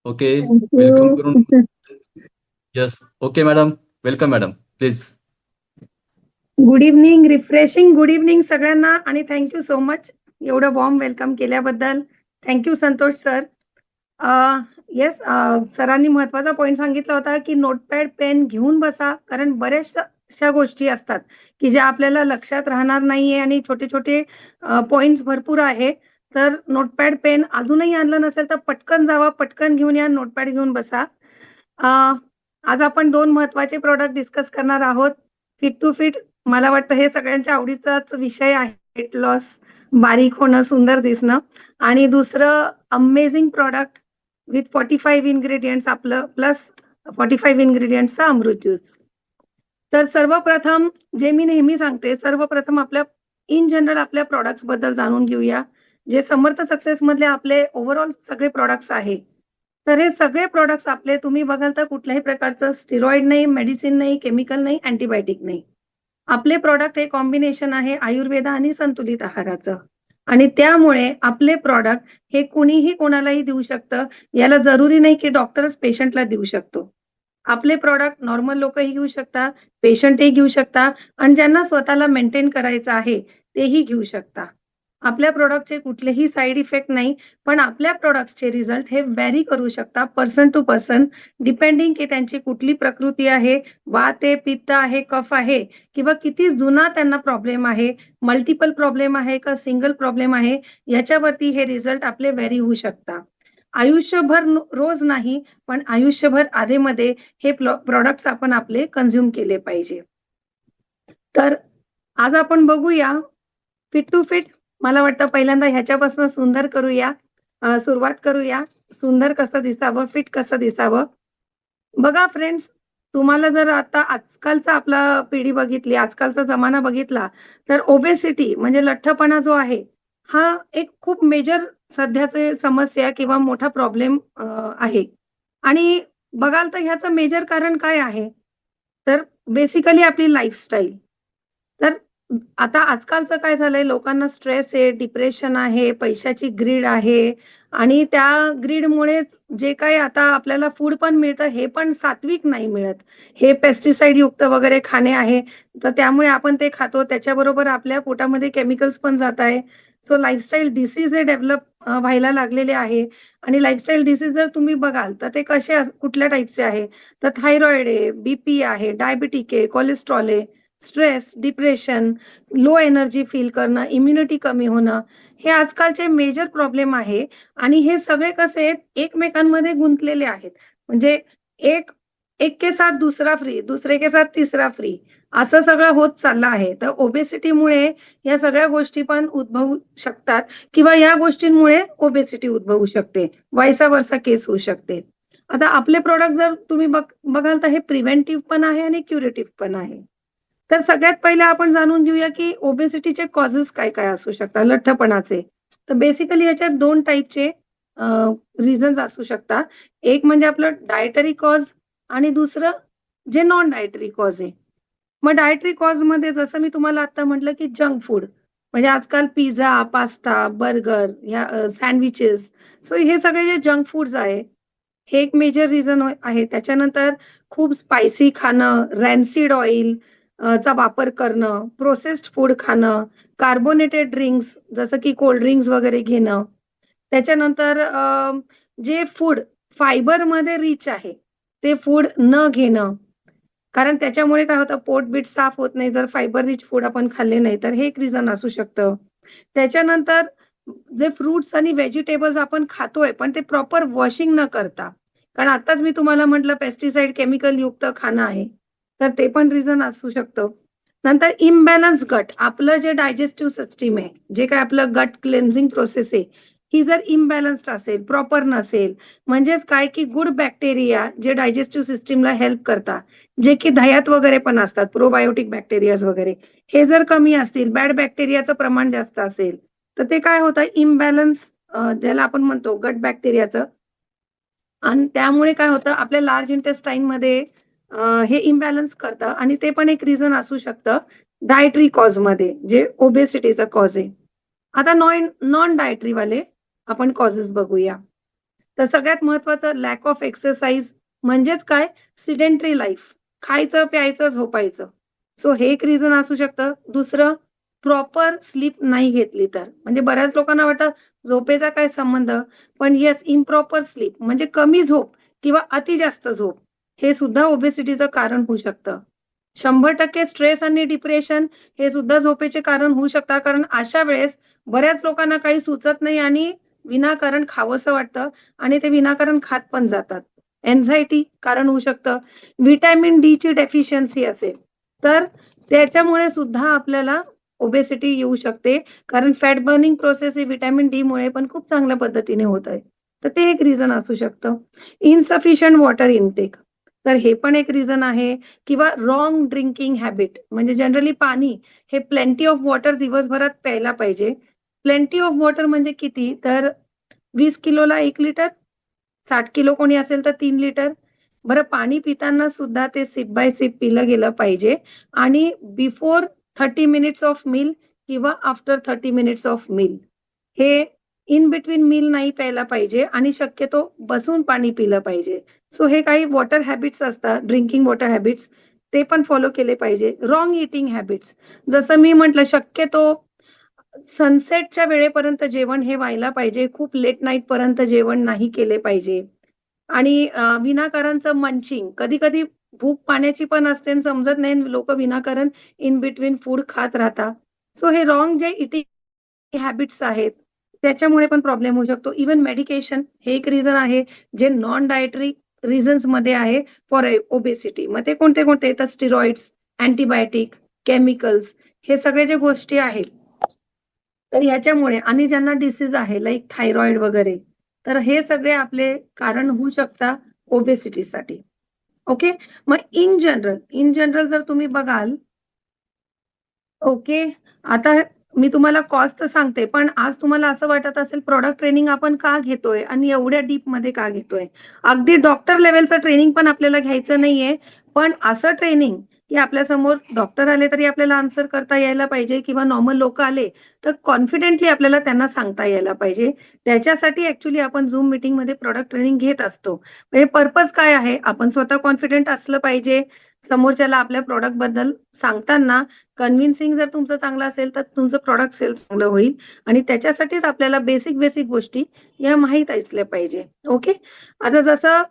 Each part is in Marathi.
ओके. थँक वेलकम करून. You. Yes. Okay madam. Welcome madam, please. Good evening, refreshing good evening सगळ्यांना आणि थँक्यू सो मच एवढं वॉर्म वेलकम केल्याबद्दल. Thank you Santosh sir. येस, सरांनी महत्वाचा पॉइंट सांगितला होता की नोटपॅड पेन घेऊन बसा, कारण बऱ्याचशा गोष्टी असतात की ज्या आपल्याला लक्षात राहणार नाहीये आणि छोटे छोटे पॉइंट्स भरपूर आहे. तर नोटपॅड पेन अजूनही आणलं नसेल तर पटकन जावा, पटकन घेऊन या, नोटपॅड घेऊन बसा. आज आपण दोन महत्वाचे प्रोडक्ट डिस्कस करणार आहोत. फिट टू फिट, मला वाटतं हे सगळ्यांच्या आवडीचाच विषय आहे. वेट लॉस, बारीक होणं, सुंदर दिसणं. आणि दुसरं अमेझिंग प्रॉडक्ट विथ 45 इन्ग्रेडियंट्स, आपलं प्लस 45 इन्ग्रेडियंट्सचा अमृत ज्यूस. तर सर्वप्रथम जे मी नेहमी सांगते, सर्वप्रथम आपल्या इन जनरल आपल्या प्रॉडक्ट्स बद्दल जाणून घेऊया. जे समर्थ सक्सेस मधले आपले ओव्हरऑल सगळे प्रॉडक्ट्स आहे. तर हे सगळे प्रॉडक्ट्स आपले तुम्ही बघाल तर कुठल्याही प्रकारचं स्टिरॉइड नाही, मेडिसिन नाही, केमिकल नाही, अँटीबायोटिक नाही. आपले प्रॉडक्ट हे कॉम्बिनेशन आहे आयुर्वेद आणि संतुलित आहाराचं. आणि त्यामुळे आपले प्रॉडक्ट हे कुणीही कोणालाही देऊ शकतं. याला जरुरी नाही की डॉक्टरच पेशंटला देऊ शकतो. आपले प्रॉडक्ट नॉर्मल लोकही घेऊ शकता, पेशंटही घेऊ शकता आणि ज्यांना स्वतःला मेंटेन करायचं आहे तेही घेऊ शकता. आपल्या प्रॉडक्टचे कुठलेही साइड इफेक्ट नाही, पण आपल्या प्रॉडक्ट्सचे रिझल्ट हे व्हॅरी करू शकता पर्सन टू पर्सन, डिपेंडिंग की त्यांची कुठली प्रकृती आहे, वात आहे, पित्त आहे, कफ आहे, किंवा किती जुना त्यांना प्रॉब्लेम आहे, मल्टिपल प्रॉब्लेम आहे का सिंगल प्रॉब्लेम आहे, याच्यावरती हे रिझल्ट आपले व्हॅरी होऊ शकता. आयुष्यभर रोज नाही, पण आयुष्यभर आधेमध्ये हे प्रॉडक्ट्स आपण आपले कन्झ्युम केले पाहिजे. तर आज आपण बघूया फिट टू फिट. मला वाटतं पहिल्यांदा ह्याच्यापासून सुंदर करूया, सुरुवात करूया. सुंदर कसं दिसावं, फिट कसं दिसावं. बघा फ्रेंड्स, तुम्हाला जर आता आजकालचा आपला पिढी बघितली, आजकालचा जमाना बघितला, तर ओबेसिटी म्हणजे लठ्ठपणा जो आहे, हा एक खूप मेजर सध्याचे समस्या किंवा मोठा प्रॉब्लेम आहे. आणि बघाल तर ह्याचं मेजर कारण काय आहे? तर बेसिकली आपली लाईफस्टाईल. तर आता आजकालचं काय झालंय, लोकांना स्ट्रेस आहे, डिप्रेशन आहे, पैशाची ग्रीड आहे आणि त्या ग्रीडमुळेच जे काही आता आपल्याला फूड पण मिळतं हे पण सात्विक नाही मिळत. हे पेस्टिसाइड युक्त वगैरे खाणे आहे. तर त्यामुळे आपण ते खातो. त्याच्याबरोबर आपल्या पोटामध्ये केमिकल्स पण जात आहे. सो लाईफस्टाईल डिसीज हे डेव्हलप व्हायला लागलेले आहे. आणि लाईफस्टाईल डिसीज जर तुम्ही बघाल तर ते कुठल्या टाईपचे आहे? तर थायरॉइड आहे, बीपी आहे, डायबिटिक आहे, कोलेस्ट्रॉल आहे, stress, depression, low energy feel करणं, इम्युनिटी कमी होणं, हे आजकालचे मेजर प्रॉब्लेम आहे. आणि हे सगळे कसे आहेत, एकमेकांमध्ये गुंतलेले आहेत. म्हणजे एक एक के साथ दुसरा फ्री, दुसरे के साथ तिसरा फ्री, असं सगळं होत चाललं आहे. तर ओबेसिटीमुळे या सगळ्या गोष्टी पण उद्भवू शकतात किंवा या गोष्टींमुळे ओबेसिटी उद्भवू शकते. व्हाईस वर्सा केस होऊ शकते. आता आपले प्रॉडक्ट जर तुम्ही बघाल तर हे प्रिव्हेंटिव्ह पण आहे आणि क्युरेटिव्ह पण आहे. तर सगळ्यात पहिले आपण जाणून घेऊया की ओबेसिटीचे कॉजेस काय काय असू शकतात, लठ्ठपणाचे. तर बेसिकली याच्यात दोन टाईपचे रिझन्स असू शकतात. एक म्हणजे आपलं डायटरी कॉज आणि दुसरं जे नॉन डायटरी कॉज आहे. मग डायटरी कॉज मध्ये जसं मी तुम्हाला आता म्हटलं की जंक फूड, म्हणजे आजकाल पिझ्झा, पास्ता, बर्गर, ह्या सँडविचेस. सो हे सगळे जे जंक फूड्स आहे, हे एक मेजर रिझन आहे. त्याच्यानंतर खूप स्पायसी खाणं, रॅन्सिड ऑइल चा वापर करणं, प्रोसेस्ड फूड खाणं, कार्बोनेटेड ड्रिंक्स जसं की कोल्ड ड्रिंक्स वगैरे घेणं. त्याच्यानंतर जे फूड फायबरमध्ये रिच आहे, ते फूड न घेणं. कारण त्याच्यामुळे काय होतं, पोट-बीट साफ होत नाही जर फायबर रिच फूड आपण खाल्ले नाही तर, हे एक रिझन असू शकतं. त्याच्यानंतर जे फ्रुट्स आणि व्हेजिटेबल्स आपण खातोय, पण ते प्रॉपर वॉशिंग न करता. कारण आताच मी तुम्हाला म्हटलं पेस्टिसाइड केमिकल युक्त खाणं आहे. तर ते पण रिझन असू शकतं. नंतर इम्बॅलन्स गट, आपलं जे डायजेस्टिव्ह सिस्टम आहे, जे काही आपलं गट क्लेन्झिंग प्रोसेस आहे, ही जर इम्बॅलन्स्ड असेल, प्रॉपर नसेल, म्हणजेच काय की गुड बॅक्टेरिया जे डायजेस्टिव्ह सिस्टमला हेल्प करतात, जे की दह्यात वगैरे पण असतात, प्रोबायोटिक बॅक्टेरियाज वगैरे, हे जर कमी असतील, बॅड बॅक्टेरियाचं प्रमाण जास्त असेल, तर ते काय होतं, इम्बॅलन्स ज्याला आपण म्हणतो गट बॅक्टेरियाचं. आणि त्यामुळे काय होतं, आपल्या लार्ज इंटेस्टाईनमध्ये हे इम्बॅलन्स करतं आणि ते पण एक रिझन असू शकतं डायटरी कॉज मध्ये, जे ओबेसिटीचा कॉज आहे. आता नॉन डायटरी वाले आपण कॉजेस बघूया. तर सगळ्यात महत्वाचं लॅक ऑफ एक्सरसाइज म्हणजेच काय, सिडेंटरी लाईफ, खायचं प्यायचं झोपायचं. सो हे एक रिझन असू शकतं. दुसरं, प्रॉपर स्लीप नाही घेतली तर, म्हणजे बऱ्याच लोकांना वाटतं झोपेचा काय संबंध, पण येस, इम्प्रॉपर स्लीप म्हणजे कमी झोप किंवा अति जास्त झोप हे सुद्धा ओबेसिटीचं कारण होऊ शकतं. 100% स्ट्रेस आणि डिप्रेशन हे सुद्धा झोपेचे कारण होऊ शकतात. कारण अशा वेळेस बऱ्याच लोकांना काही सुचत नाही आणि विनाकारण खावंसं वाटतं आणि ते विनाकारण खात पण जातात. एन्झायटी कारण होऊ शकतं. व्हिटॅमिन डी ची डेफिशियन्सी असेल, तर त्याच्यामुळे सुद्धा आपल्याला ओबेसिटी येऊ शकते. कारण फॅट बर्निंग प्रोसेस ही व्हिटॅमिन डी मुळे पण खूप चांगल्या पद्धतीने होत आहे. तर ते एक रिझन असू शकतं. इन्सफिशियंट वॉटर इनटेक, तर हे पण एक रिझन आहे. किंवा रॉंग ड्रिंकिंग हॅबिट, म्हणजे जनरली पाणी हे प्लेंटी ऑफ वॉटर दिवसभरात प्यायला पाहिजे. प्लेंटी ऑफ वॉटर म्हणजे किती, तर 20 किलोला 1 लिटर, 60 किलो कोणी असेल तर 3 लिटर. बरं, पाणी पिताना सुद्धा ते सिप बाय सिप पिलं गेलं पाहिजे आणि बिफोर 30 मिनिट्स ऑफ मील किंवा आफ्टर 30 मिनिट्स ऑफ मील, हे इन बिटवीन मील नाही प्यायला पाहिजे आणि शक्यतो बसून पाणी पिलं पाहिजे. सो हे काही वॉटर हॅबिट्स असतात, ड्रिंकिंग वॉटर हॅबिट्स, ते पण फॉलो केले पाहिजे. रॉंग ईटिंग हॅबिट्स, जसं मी म्हटलं, शक्यतो सनसेटच्या वेळेपर्यंत जेवण हे व्हायला पाहिजे. खूप लेट नाईट पर्यंत जेवण नाही केले पाहिजे. आणि विनाकारणचं मंचिंग, कधी-कधी भूक पाण्याची पण असते आणि समजत नाही, लोकं विनाकारण इन बिटवीन फूड खात राहतात. सो हे रॉंग जे ईटिंग हॅबिट्स आहेत, त्याच्यामुळे पण प्रॉब्लेम होऊ शकतो. इव्हन मेडिकेशन हे एक रिझन आहे, जे नॉन डायटरी रिझन्समध्ये आहे फॉर ओबेसिटी. मग ते कोणते-कोणते, तर स्टिरॉइड्स, अँटिबायोटिक, केमिकल्स, हे सगळे जे गोष्टी आहेत, तर ह्याच्यामुळे, आणि ज्यांना डिसीज आहे लाइक थायरॉइड वगैरे, तर हे सगळे आपले कारण होऊ शकतात ओबेसिटीसाठी. ओके. मग इन जनरल जर तुम्ही बघाल, ओके. आता मी तुम्हाला कॉस्ट तर सांगते, पण आज तुम्हाला असं वाटत असेल प्रॉडक्ट ट्रेनिंग आपण का घेतोय आणि एवढ्या डीपमध्ये का घेतोय? अगदी डॉक्टर लेव्हलचं ट्रेनिंग पण आपल्याला घ्यायचं नाहीये. पण असं ट्रेनिंग, की आपल्यासमोर डॉक्टर आले तरी आपल्याला आन्सर करता यायला पाहिजे किंवा नॉर्मल लोकं आले, तर कॉन्फिडेंटली आपल्याला त्यांना सांगता यायला पाहिजे. त्याच्यासाठी ॲक्चुअली आपण Zoom मीटिंगमध्ये प्रॉडक्ट ट्रेनिंग घेत असतो. म्हणजे पर्पज काय आहे? आपण स्वतः कॉन्फिडंट असलं पाहिजे. समोरच्याला आपल्या प्रॉडक्टबद्दल सांगताना कन्व्हिन्सिंग जर तुमचं चांगलं असेल, तर तुमचं प्रॉडक्ट सेल चांगलं होईल आणि त्याच्यासाठीच आपल्याला बेसिक गोष्टी या माहीत असल्या पाहिजे. ओके. आता जसं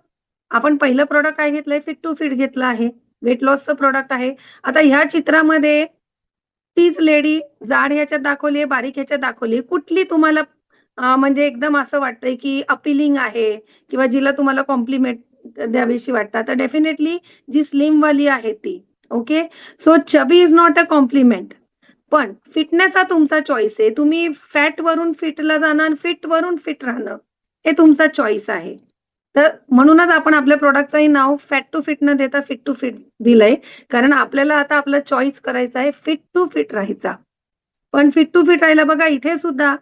आपण पहिलं प्रॉडक्ट काय घेतलंय, फिट टू फिट घेतलं आहे. वेट लॉसचं प्रॉडक्ट आहे. आता ह्या चित्रामध्ये तीच लेडी जाड ह्याच्यात दाखवली आहे, बारीक ह्याच्यात दाखवली आहे. कुठली तुम्हाला म्हणजे एकदम असं वाटतंय की अपीलिंग आहे किंवा जिला तुम्हाला कॉम्प्लिमेंट द्यावीशी वाटतात, तर डेफिनेटली जी स्लिम वाली आहे ती. Okay. So chubby is not a compliment. पण फिटनेस हा तुमचा चॉईस आहे. तुम्ही फॅट वरून फिटला जाणार, फिट वरून फिट राहणं, हे तुमचा चॉईस आहे. तर म्हणूनच आपण आपल्या प्रॉडक्टचंही नाव फॅट टू फिट न देता फिट टू फिट दिलंय. कारण आपल्याला आता आपलं चॉईस करायचा आहे फिट टू फिट राहायचा. पण फिट टू फिट राहायला बघा, इथे सुद्धा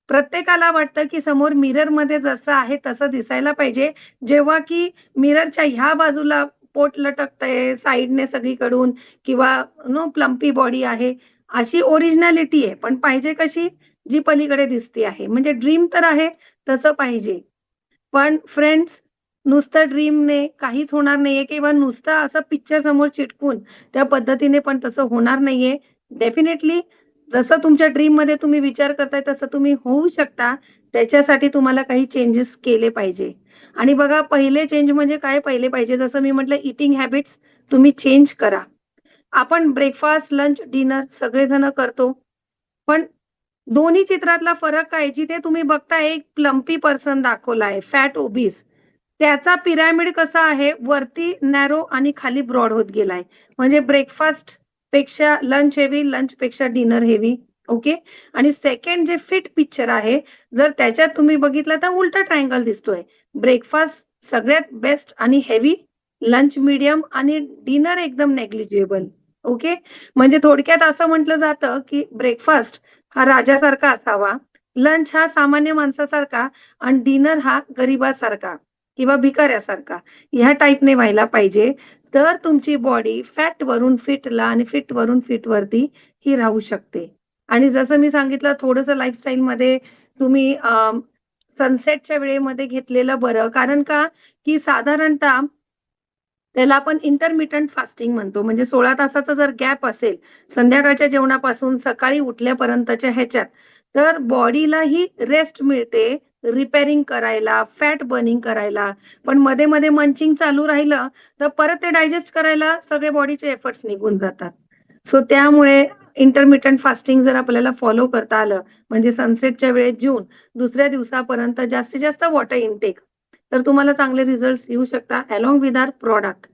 प्रत्येकाला वाटतं की समोर मिररमध्ये जसं आहे तसं दिसायला पाहिजे. जेव्हा की मिररच्या ह्या बाजूला पोट लटकतंय साइडने सगळीकडून किंवा प्लम्पी बॉडी आहे. अशी ओरिजिनॅलिटी आहे. पण पाहिजे कशी? जी पलीकडे दिसते आहे. म्हणजे ड्रीम तर आहे तसं पाहिजे. पण फ्रेंड्स, नुसतं ड्रीमने काहीच होणार नाहीये किंवा नुसतं असं पिक्चर समोर चिटकून त्या पद्धतीने पण तसं होणार नाहीये. डेफिनेटली जसं तुमच्या ड्रीममध्ये तुम्ही विचार करताय तसं तुम्ही होऊ शकता. त्याच्यासाठी तुम्हाला काही चेंजेस केले पाहिजे. आणि बघा, पहिले चेंज म्हणजे काय पहिले पाहिजे? जसं मी म्हटलं, ईटिंग हॅबिट्स तुम्ही चेंज करा. आपण ब्रेकफास्ट, लंच, डिनर सगळेजण करतो. पण दोन्ही चित्रातला फरक काय? जिथे तुम्ही बघताय एक प्लम्पी पर्सन दाखवलाय, फॅट ओबीस. त्याचा पिरॅमिड कसा आहे? वरती नॅरो आणि खाली ब्रॉड होत गेलाय. म्हणजे ब्रेकफास्ट पेक्षा लंच हेवी, लंच पेक्षा डिनर हेवी. ओके. आणि सेकंड जे फिट पिक्चर आहे, जर त्याच्यात तुम्ही बघितलं तर उलटा ट्रायंगल दिसतोय. ब्रेकफास्ट सगळ्यात बेस्ट आणि हेवी, लंच मीडियम आणि डिनर एकदम नेग्लिजिबल. ओके. म्हणजे थोडक्यात असं म्हटलं जातं, की ब्रेकफास्ट हा राजासारखा असावा, लंच हा सामान्य माणसासारखा आणि डिनर हा गरिबासारखा किंवा भिकाऱ्यासारखा ह्या टाइपने व्हायला पाहिजे. तर तुमची बॉडी फॅट वरून फिटला आणि फिट वरून फिट वरती ही राहू शकते. आणि जसं मी सांगितलं, थोडंसं लाईफस्टाईलमध्ये तुम्ही सनसेटच्या वेळेमध्ये घेतलेलं बरं. कारण का की साधारणतः त्याला आपण इंटरमिटंट फास्टिंग म्हणतो. म्हणजे 16 तासाचा जर गॅप असेल संध्याकाळच्या जेवणापासून सकाळी उठल्यापर्यंतच्या ह्याच्यात, तर बॉडीलाही रेस्ट मिळते रिपेअरिंग करायला, फॅट बर्निंग करायला. पण मध्ये-मध्ये मंचिंग चालू राहिलं, तर परत ते डायजेस्ट करायला सगळे बॉडीचे एफर्ट्स निघून जातात. सो त्यामुळे इंटरमिटंट फास्टिंग जर आपल्याला फॉलो करता आलं, म्हणजे सनसेटच्या वेळेस जेवून दुसऱ्या दिवसापर्यंत जास्तीत जास्त वॉटर इनटेक, तर तुम्हाला चांगले रिझल्ट्स येऊ शकतात अलोंग विथ आवर प्रॉडक्ट.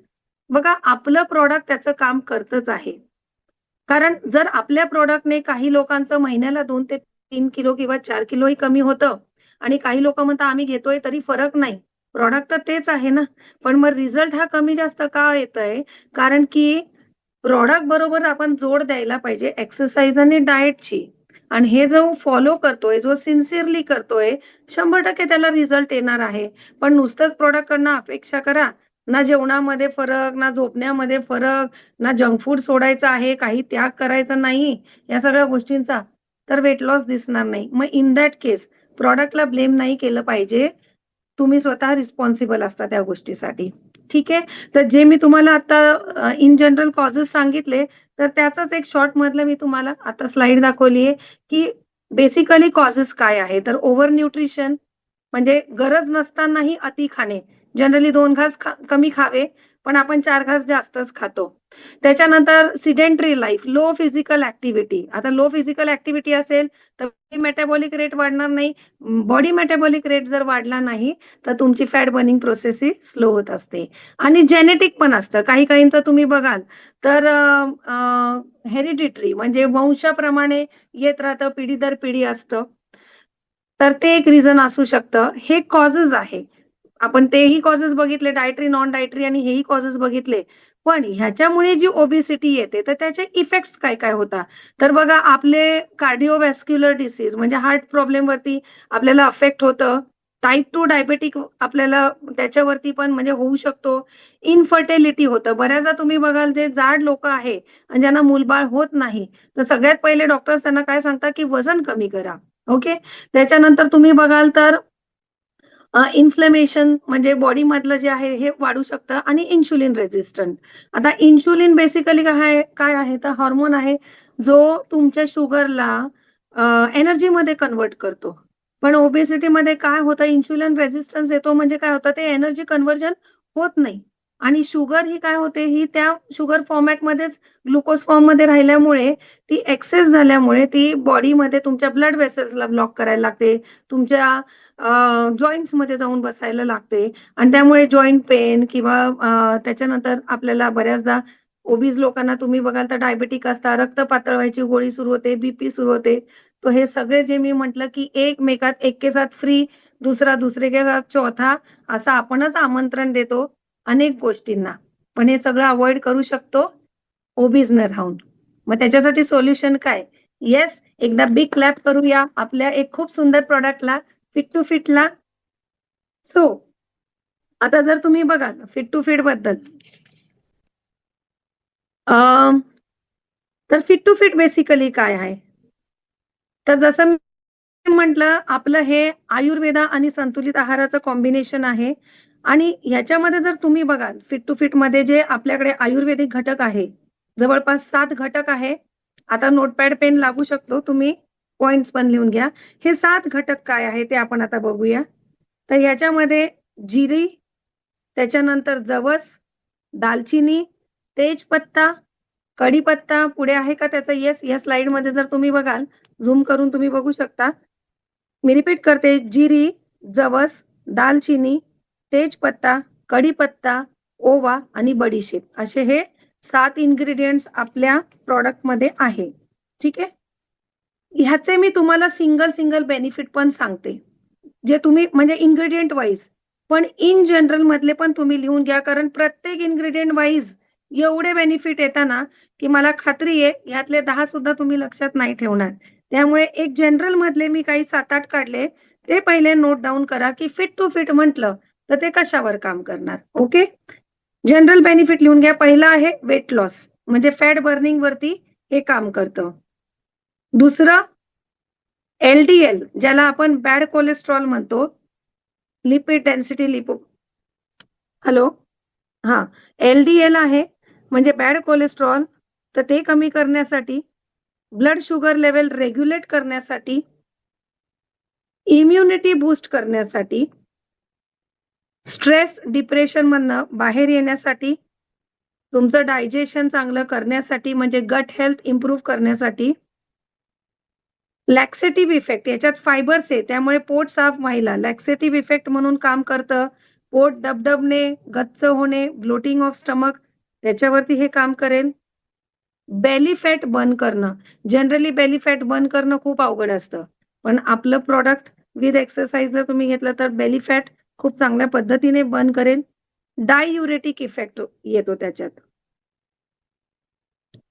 बघा, आपलं प्रॉडक्ट त्याचं काम करतच आहे. कारण जर आपल्या प्रॉडक्टने काही लोकांचं महिन्याला 2 ते 3 किलो किंवा 4 किलोही कमी होतं आणि काही लोकं म्हणतात आम्ही घेतोय तरी फरक नाही. प्रॉडक्ट तर तेच आहे ना. पण मग रिझल्ट हा कमी जास्त का येतोय? कारण की प्रॉडक्ट बरोबर आपण जोड द्यायला पाहिजे एक्सरसाइज आणि डाएटची. आणि हे जो फॉलो करतोय, जो सिन्सिअरली करतोय, 100% त्याला रिझल्ट येणार आहे. पण नुसतंच प्रॉडक्टकडनं अपेक्षा करा, ना जेवणामध्ये फरक, ना झोपण्यामध्ये फरक, ना जंक फूड सोडायचं आहे, काही त्याग करायचा नाही, या सगळ्या गोष्टींचा, तर वेट लॉस दिसणार नाही. मग इन दॅट केस प्रॉडक्टला ब्लेम नाही केलं पाहिजे. तुम्ही स्वतः रिस्पॉन्सिबल असता त्या गोष्टीसाठी. ठीक आहे? तर जे मी तुम्हाला आता इन जनरल कॉजेस सांगितले, तर त्याचाच एक शॉर्ट मधलं मी तुम्हाला आता स्लाईड दाखवली आहे, की बेसिकली कॉजेस काय आहे? तर ओव्हर न्यूट्रिशन म्हणजे गरज नसतानाही अति खाणे. जनरली 2 घास कमी खावे, पण आपण 4 घास जास्तच खातो. त्याच्यानंतर sedentary life, low physical activity. आता लो फिजिकल ॲक्टिव्हिटी असेल, तर मेटाबॉलिक रेट वाढणार नाही. बॉडी मेटाबॉलिक रेट जर वाढला नाही, तर तुमची फॅट बर्निंग प्रोसेस ही स्लो होत असते. आणि जेनेटिक पण असतं. काही-काहींचं तुम्ही बघाल, तर हेरिडिटरी म्हणजे वंशाप्रमाणे येत राहतं, पिढी दर पिढी असतं. तर ते एक रिझन असू शकतं. हे कॉजेस आहे. आपण तेही कॉजेस बघितले, डायटरी, नॉन डायटरी आणि हेही कॉजेस बघितले. पण ह्याच्यामुळे जी ओबेसिटी येते, तर त्याचे इफेक्ट्स काय-काय होतात? तर बघा, आपले कार्डिओव्हॅस्क्युलर डिसीज म्हणजे हार्ट प्रॉब्लेमवरती आपल्याला अफेक्ट होतं. टाइप 2 डायबेटिक आपल्याला त्याच्यावरती पण म्हणजे होऊ शकतो. इन्फर्टिलिटी होतं. बऱ्याचदा तुम्ही बघाल, जे जाड लोकं आहे आणि ज्यांना मूलबाळ होत नाही, तर सगळ्यात पहिले डॉक्टर्स त्यांना काय सांगतात, की वजन कमी करा. ओके. त्याच्यानंतर तुम्ही बघाल तर इन्फ्लेमेशन म्हणजे बॉडीमधलं जे आहे हे वाढू शकतं आणि इन्शुलिन रेझिस्टंट. आता इन्शुलिन बेसिकली काय आहे तर हार्मोन आहे, जो तुमच्या शुगरला एनर्जीमध्ये कन्व्हर्ट करतो. पण ओबेसिटीमध्ये काय होतं, इन्शुलिन रेझिस्टन्स येतो म्हणजे काय होतं, ते एनर्जी कन्व्हर्जन होत नाही. आणि शुगर ही काय होते, ही त्या शुगर फॉर्मॅटमध्येच ग्लुकोज फॉर्ममध्ये राहिल्यामुळे, ती एक्सेस झाल्यामुळे ती बॉडीमध्ये तुमच्या ब्लड वेसल्सला ब्लॉक करायला लागते. तुमच्या जॉइंट्समध्ये जाऊन बसायला लागते आणि त्यामुळे जॉइंट पेन किंवा त्याच्यानंतर आपल्याला बऱ्याचदा ओबीज लोकांना तुम्ही बघाल तर डायबिटिक असतात, रक्त पातळ व्हायची गोळी सुरू होते, बीपी सुरू होते. तर हे सगळे जे मी म्हटलं, की एक के साथ फ्री, दुसरा दूसरे के साथ चौथा, असं आपणच आमंत्रण देतो अनेक गोष्टींना. पण हे सगळं अव्हॉइड करू शकतो ओबीज न राहून. मग त्याच्यासाठी सोल्युशन काय? येस, एकदा बिग क्लॅप करूया आपल्या एक खूप सुंदर प्रॉडक्टला, फिट टू फिटला. सो आता जर तुम्ही बघाल फिट टू फिट बद्दल, तर फिट टू फिट बेसिकली काय आहे? तर जसं मी म्हटलं, आपलं हे आयुर्वेदा आणि संतुलित आहाराचं कॉम्बिनेशन आहे. आणि ह्याच्यामध्ये जर तुम्ही बघाल फिट टू फिट मध्ये जे आपल्याकडे आयुर्वेदिक घटक आहे, जवळपास 7 घटक आहे. आता नोटपॅड पेन लागू शकतो, तुम्ही पॉइंट्स पण लिहून घ्या. हे 7 घटक काय आहे ते आपण आता बघूया. तर ह्याच्यामध्ये जिरी, त्याच्यानंतर जवस, दालचिनी, तेजपत्ता, कढीपत्ता पुढे आहे का त्याचं? येस, या स्लाइडमध्ये जर तुम्ही बघाल, झूम करून तुम्ही बघू शकता. मी रिपीट करते, जिरी, जवस, दालचिनी, तेजपत्ता, कढीपत्ता, ओवा आणि बडीशेप असे हे 7 इन्ग्रीडियंट्स आपल्या प्रॉडक्टमध्ये आहे. ठीक आहे? ह्याचे मी तुम्हाला सिंगल बेनिफिट पण सांगते. जे तुम्ही म्हणजे इन्ग्रीडियंट वाईज, पण इन जनरल मधले पण तुम्ही लिहून घ्या. कारण प्रत्येक इन्ग्रीडियंट वाईज एवढे बेनिफिट येतात ना, की मला खात्री आहे ह्यातले 10 सुद्धा तुम्ही लक्षात नाही ठेवणार. त्यामुळे एक जनरल मधले मी काही 7-8 काढले. ते पहिले नोट डाउन करा, की फिट टू फिट म्हटलं तर ते कशावर काम करणार. ओके. जनरल बेनिफिट लिहून घ्या. पहिला आहे वेट लॉस, म्हणजे फॅट बर्निंग वरती हे काम करतं. दुसरं LDL ज्याला आपण बॅड कोलेस्ट्रॉल म्हणतो, लिपिड डेन्सिटी हॅलो, हा, LDL आहे म्हणजे बॅड कोलेस्ट्रॉल, तर ते कमी करण्यासाठी, ब्लड शुगर लेवल रेग्युलेट करण्यासाठी, इम्युनिटी बूस्ट करण्यासाठी, स्ट्रेस डिप्रेशन मधनं बाहेर येण्यासाठी, तुमचं डायजेशन चांगलं करण्यासाठी म्हणजे गट हेल्थ इम्प्रूव्ह करण्यासाठी, लॅक्सेटिव्ह इफेक्ट, याच्यात फायबर्स आहे त्यामुळे पोट साफ व्हायला लॅक्सेटिव्ह इफेक्ट म्हणून काम करतं. पोट डबडबणे, गच्च होणे, ब्लोटिंग ऑफ स्टमक, त्याच्यावरती हे काम करेल. बेली फॅट बर्न करणं, जनरली बेली फॅट बर्न करणं खूप अवघड असतं, पण आपलं प्रॉडक्ट विथ एक्सरसाइज जर तुम्ही घेतलं तर बेली फॅट खूप चांगल्या पद्धतीने बर्न करेल. डाययुरेटिक इफेक्ट येतो त्याच्यात.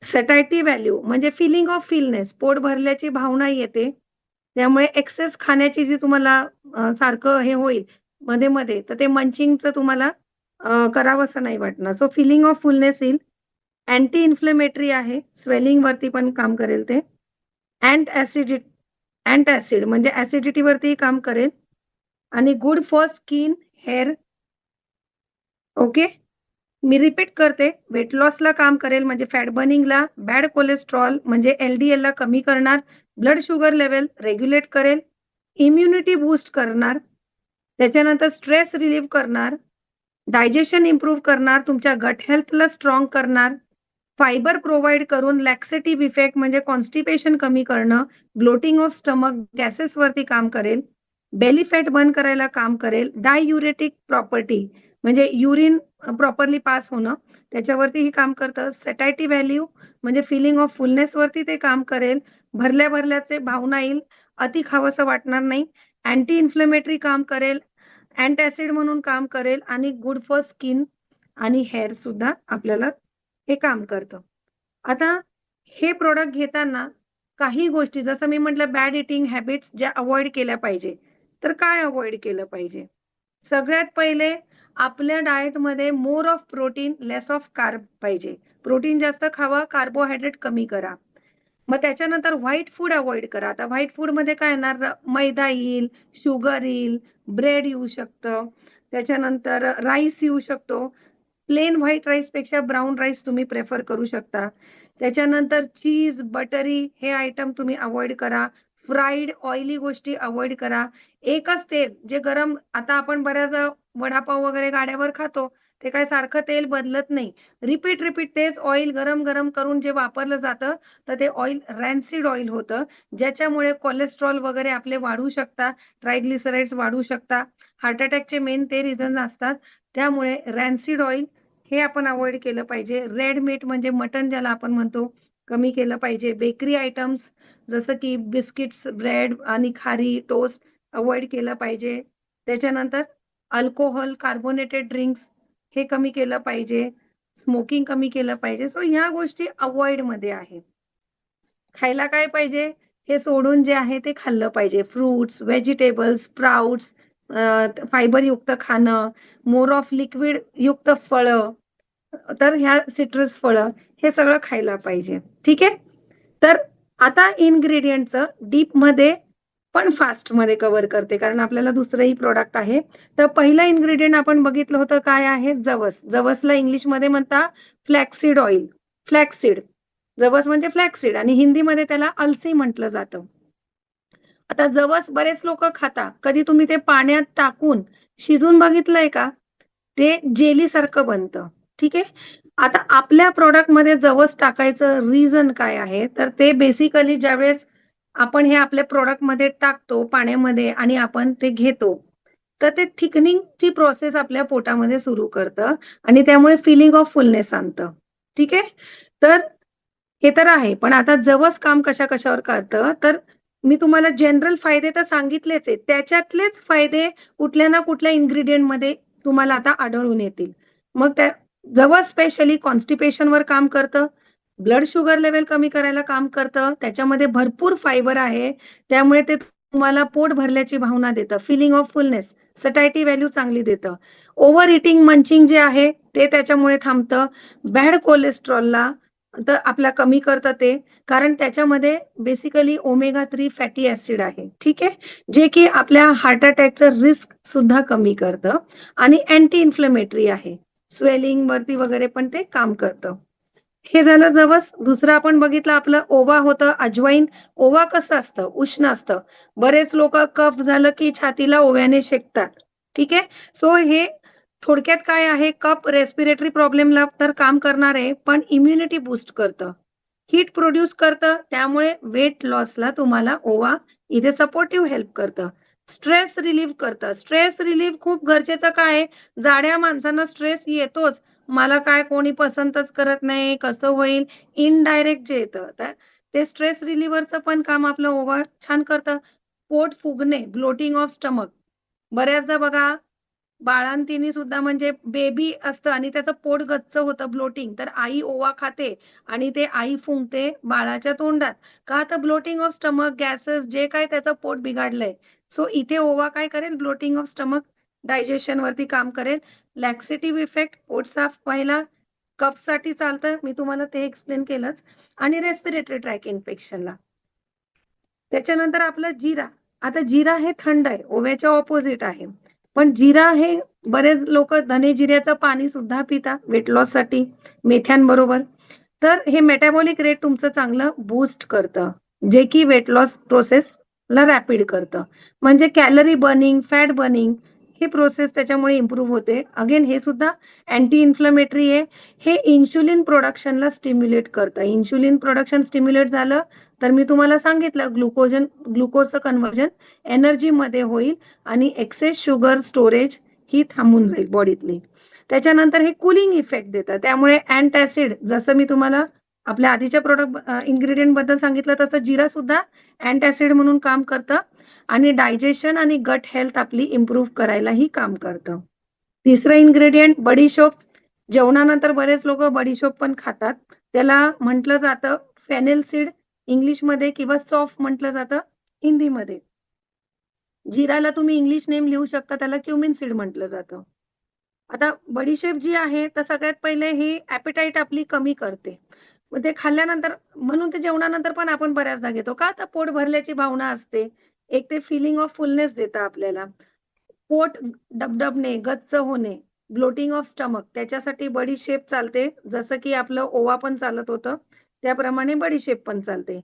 सॅटायटी व्हॅल्यू म्हणजे फिलिंग ऑफ फिलनेस, पोट भरल्याची भावना येते, त्यामुळे एक्सेस खाण्याची जी तुम्हाला सारखं हे होईल मध्ये मध्ये, तर ते मंचिंगचं तुम्हाला करावंसं नाही वाटणार. सो फिलिंग ऑफ फुलनेस येईल. अँटी इन्फ्लेमेटरी आहे, स्वेलिंग वरती पण काम करेल ते. अँटॅसिड म्हणजे ऍसिडिटी वरती काम करेल. आणि good for skin, hair. Okay, me repeat करते, वेट लॉसला काम करेल म्हणजे फॅट बर्निंगला, बॅड कोलेस्ट्रॉल म्हणजे LDL ला कमी करणार, ब्लड शुगर लेवल रेग्युलेट करेल, इम्युनिटी बूस्ट करणार, त्याच्यानंतर स्ट्रेस रिलीव्ह करणार, डायजेशन इम्प्रूव्ह करणार, तुमच्या गट हेल्थला स्ट्रॉंग करणार, फायबर प्रोव्हाइड करून लॅक्सेटिव्ह इफेक्ट म्हणजे कॉन्स्टिपेशन कमी करणं, ब्लोटिंग ऑफ स्टमक, गॅसेस वरती काम करेल, बेली फॅट बर्न करायला काम करेल, डाययुरेटिक प्रॉपर्टी म्हणजे युरिन प्रॉपरली पास होणं, त्याच्यावरतीही काम करतं. सॅटायटी व्हॅल्यू म्हणजे फिलिंग ऑफ फुलनेस वरती ते काम करेल. भरल्या भरल्याचे भावना येईल, अति खावंसं वाटणार नाही. अँटी इन्फ्लेमेटरी काम करेल, अँटॅसिड म्हणून काम करेल आणि गुड फॉर स्किन आणि हेअर सुद्धा आपल्याला हे काम करतं. आता हे प्रोडक्ट घेताना काही गोष्टी जसं मी म्हटलं बॅड इटिंग हॅबिट्स ज्या अवॉइड केल्या पाहिजे, तर काय अवॉइड केलं पाहिजे? सगळ्यात पहिले आपल्या डाएटमध्ये more of protein, less of carb पाहिजे. प्रोटीन जास्त खावा, कार्बोहायड्रेट कमी करा. मग त्याच्यानंतर व्हाईट फूड अवॉइड करा. आता व्हाईट फूड मध्ये काय येणार? मैदा येईल, शुगर येईल, ब्रेड येऊ शकतं, त्याच्यानंतर राईस येऊ शकतो. प्लेन व्हाईट राईस पेक्षा ब्राऊन राईस तुम्ही प्रेफर करू शकता. त्याच्यानंतर चीज, बटरी हे आयटम तुम्ही अवॉइड करा. फ्राईड ऑइली गोष्टी अवॉइड करा. एकच तेल जे गरम, आता आपण बऱ्याच वडापाव वगैरे गाड्यावर खातो, ते काय सारखं तेल बदलत नाही. रिपीट तेच ऑइल गरम गरम करून जे वापरलं जातं, तर ते ऑइल रॅन्सिड ऑइल होतं, ज्याच्यामुळे कोलेस्ट्रॉल वगैरे आपले वाढू शकतात, ट्रायग्लिसराइड्स वाढू शकतात. हार्ट अटॅकचे मेन ते रिझन असतात. त्यामुळे रॅन्सिड ऑइल हे आपण अवॉइड केलं पाहिजे. रेड मीट म्हणजे मटन ज्याला आपण म्हणतो, कमी केलं पाहिजे. बेकरी आयटम्स जसं की बिस्किट्स, ब्रेड आणि खारी, टोस्ट अवॉइड केलं पाहिजे. त्याच्यानंतर अल्कोहोल, कार्बोनेटेड ड्रिंक्स हे कमी केलं पाहिजे. स्मोकिंग कमी केलं पाहिजे. सो ह्या गोष्टी अवॉइड मध्ये आहे. खायला काय पाहिजे? हे सोडून जे आहे ते खाल्लं पाहिजे. फ्रुट्स, व्हेजिटेबल्स, स्प्राउट्स, फायबर युक्त खाणं, मोर ऑफ लिक्विड युक्त फळं, तर ह्या सिट्रस फळं हे सगळं खायला पाहिजे. ठीक आहे. तर आता इन्ग्रेडियंटचं डीप मध्ये पण फास्ट मध्ये कव्हर करते, कारण आपल्याला दुसरंही प्रोडक्ट आहे. तर पहिलं इन्ग्रेडियंट आपण बघितलं होतं काय आहे? जवस. जवसला इंग्लिशमध्ये म्हणता फ्लॅक्सीड ऑइल. फ्लॅक्सीड, जवस म्हणजे फ्लॅक्सीड आणि हिंदीमध्ये त्याला अलसी म्हटलं जातं. आता जवस बरेच लोक खाता, कधी तुम्ही ते पाण्यात टाकून शिजून बघितलंय का? ते जेली सारखं बनतं. ठीक आहे. आता आपल्या प्रॉडक्ट मध्ये जवस टाकायचं रिझन काय आहे? तर ते बेसिकली ज्यावेळेस आपण हे आपल्या प्रॉडक्ट मध्ये टाकतो पाण्यामध्ये आणि आपण ते घेतो, तर ते थिकनिंगची प्रोसेस आपल्या पोटामध्ये सुरू करतं आणि त्यामुळे फिलिंग ऑफ फुलनेस आणतं. ठीक आहे. तर हे तर आहे, पण आता जवस काम कशावर करतं, तर मी तुम्हाला जनरल फायदे तर सांगितलेच आहेत. त्याच्यातलेच फायदे कुठल्या ना कुठल्या इन्ग्रेडियंट मध्ये तुम्हाला आता आढळून येतील. मग त्या जवस स्पेशली कॉन्स्टिपेशनवर काम करतं, ब्लड शुगर लेवल कमी करायला काम करतं, त्याच्यामध्ये भरपूर फायबर आहे, त्यामुळे ते तुम्हाला पोट भरल्याची भावना देतं, फिलिंग ऑफ फुलनेस, सॅटायटी व्हॅल्यू चांगली देतं. ओव्हर इटिंग, मंचिंग जे आहे ते त्याच्यामुळे थांबतं. बॅड कोलेस्ट्रॉलला तर आपला कमी करतं ते, कारण त्याच्यामध्ये बेसिकली ओमेगा 3 फॅटी ऍसिड आहे. ठीक आहे. जे की आपल्या हार्ट अटॅकचं रिस्क सुद्धा कमी करतं आणि अँटी इन्फ्लेमेटरी आहे. स्वेलिंग वरती वगैरे पण ते काम करतं. हे झालं जवस. दुसरं आपण बघितलं आपलं ओवा होतं, अजवाईन. ओवा कसं असतं? उष्ण असतं. बरेच लोकं कफ झालं की छातीला ओव्याने शेकतात. ठीक आहे. सो हे थोडक्यात काय आहे, कफ रेस्पिरेटरी प्रॉब्लेमला तर काम करणार आहे, पण इम्युनिटी बूस्ट करतं. हीट प्रोड्यूस करतं, त्यामुळे वेट लॉसला तुम्हाला ओवा इथे सपोर्टिव्ह हेल्प करतं. स्ट्रेस रिलीव्ह करतं. स्ट्रेस रिलीव्ह खूप गरजेचं काय आहे, जाड्या माणसांना स्ट्रेस येतोच. मला काय कोणी पसंतच करत नाही, कसं होईल? इनडायरेक्ट जे येतं, तर ते स्ट्रेस रिलीव्हरचं पण काम आपलं ओवा छान करतं. पोट फुगणे, ब्लोटिंग ऑफ स्टमक. बऱ्याचदा बघा बाळंतीणी सुद्धा म्हणजे बेबी असतं आणि त्याचं पोट गच्च होतं ब्लोटिंग, तर आई ओवा खाते आणि ते आई फुंकते बाळाच्या तोंडात. का तर ब्लोटिंग ऑफ स्टमक, गॅसेस जे काही त्याचं पोट बिघडलंय. सो इथे ओवा काय करेल, ब्लोटिंग ऑफ स्टमक, डायजेशन वरती काम करेल. लॅक्सेटिव्ह इफेक्ट, पोट साफ व्हायला, कफसाठी चालतं. मी तुम्हाला ते एक्सप्लेन केलंच. आणि रेस्पिरेटरी ट्रॅक इन्फेक्शनला. त्याच्यानंतर आपलं जिरा. आता जिरा हे थंड आहे, ओव्याच्या ऑपोजिट आहे. पण जिरा हे बरेच लोक धने जिऱ्याचं पाणी सुद्धा पितात वेट लॉस साठी मेथ्यांबरोबर. तर हे मेटाबॉलिक रेट तुमचं चांगलं बूस्ट करतं, जे की वेट लॉस प्रोसेसला रॅपिड करतं. म्हणजे कॅलरी बर्निंग, फॅट बर्निंग ही प्रोसेस त्याच्यामुळे इम्प्रूव्ह होते. अगेन हे सुद्धा अँटी इन्फ्लमेटरी आहे. हे इन्शुलिन प्रोडक्शनला स्टिम्युलेट करतं. इन्शुलिन प्रोडक्शन स्टिम्युलेट झालं तर मी तुम्हाला सांगितलं ग्लुकोजचं कन्व्हर्जन एनर्जीमध्ये होईल आणि एक्सेस शुगर स्टोरेज ही थांबून जाईल बॉडीतली. त्याच्यानंतर हे कूलिंग इफेक्ट देतं. त्यामुळे अँटॅसिड, जसं मी तुम्हाला आपल्या आधीच्या प्रोडक्ट इन्ग्रेडियंट बद्दल सांगितलं तसं जिरा सुद्धा अँटॅसिड म्हणून काम करतं आणि डायजेशन आणि गट हेल्थ आपली इम्प्रूव्ह करायलाही काम करतं. तिसरं इन्ग्रेडियंट बडीशोप. जेवणानंतर बरेच लोक बडीशोप पण खातात. त्याला म्हटलं जातं फेनेल सीड इंग्लिशमध्ये किंवा सॉफ म्हटलं जातं हिंदीमध्ये. जिराला तुम्ही इंग्लिश नेम लिहू शकता, त्याला क्युमिन सीड म्हटलं जातं. आता बडीशेप जी आहे तर सगळ्यात पहिले ही ॲपेटाईट आपली कमी करते. मग ते खाल्ल्यानंतर म्हणून ते जेवणानंतर पण आपण बऱ्याचदा घेतो. का? तर पोट भरल्याची भावना असते. एक ते फिलिंग ऑफ फुलनेस देतं आपल्याला. पोट डबडबणे, गच्च होणे, ब्लोटिंग ऑफ स्टमक त्याच्यासाठी बडीशेप चालते. जसं की आपलं ओवा पण चालत होतं, त्याप्रमाणे बडीशेप पण चालते.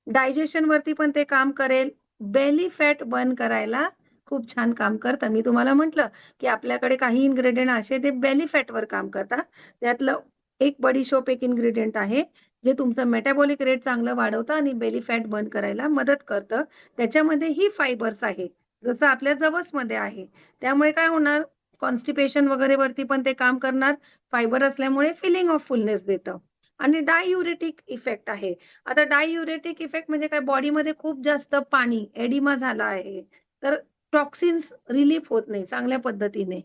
डायजेशन वरती पण ते काम करेल. बेली फॅट बर्न करायला खूप छान काम करतं. मी तुम्हाला म्हटलं, की आपल्याकडे काही इन्ग्रीडियंट असे ते बेली फॅटवर काम करतात. त्यातलं एक बडीशोप एक इन्ग्रीडियंट आहे, जे तुमचं मेटाबॉलिक रेट चांगलं वाढवतं आणि बेली फॅट बर्न करायला मदत करतं. त्याच्यामध्येही फायबर्स आहे, जसं आपल्या जवसमध्ये आहे. त्यामुळे काय होणार, कॉन्स्टिपेशन वगैरे वरती पण ते काम करणार. फायबर असल्यामुळे फिलिंग ऑफ फुलनेस देतं. आणि डाययुरेटिक इफेक्ट आहे. आता डाययुरेटिक इफेक्ट म्हणजे काय, बॉडीमध्ये खूप जास्त पाणी, एडिमा झाला आहे. तर टॉक्सिन्स रिलीफ होत नाही चांगल्या पद्धतीने.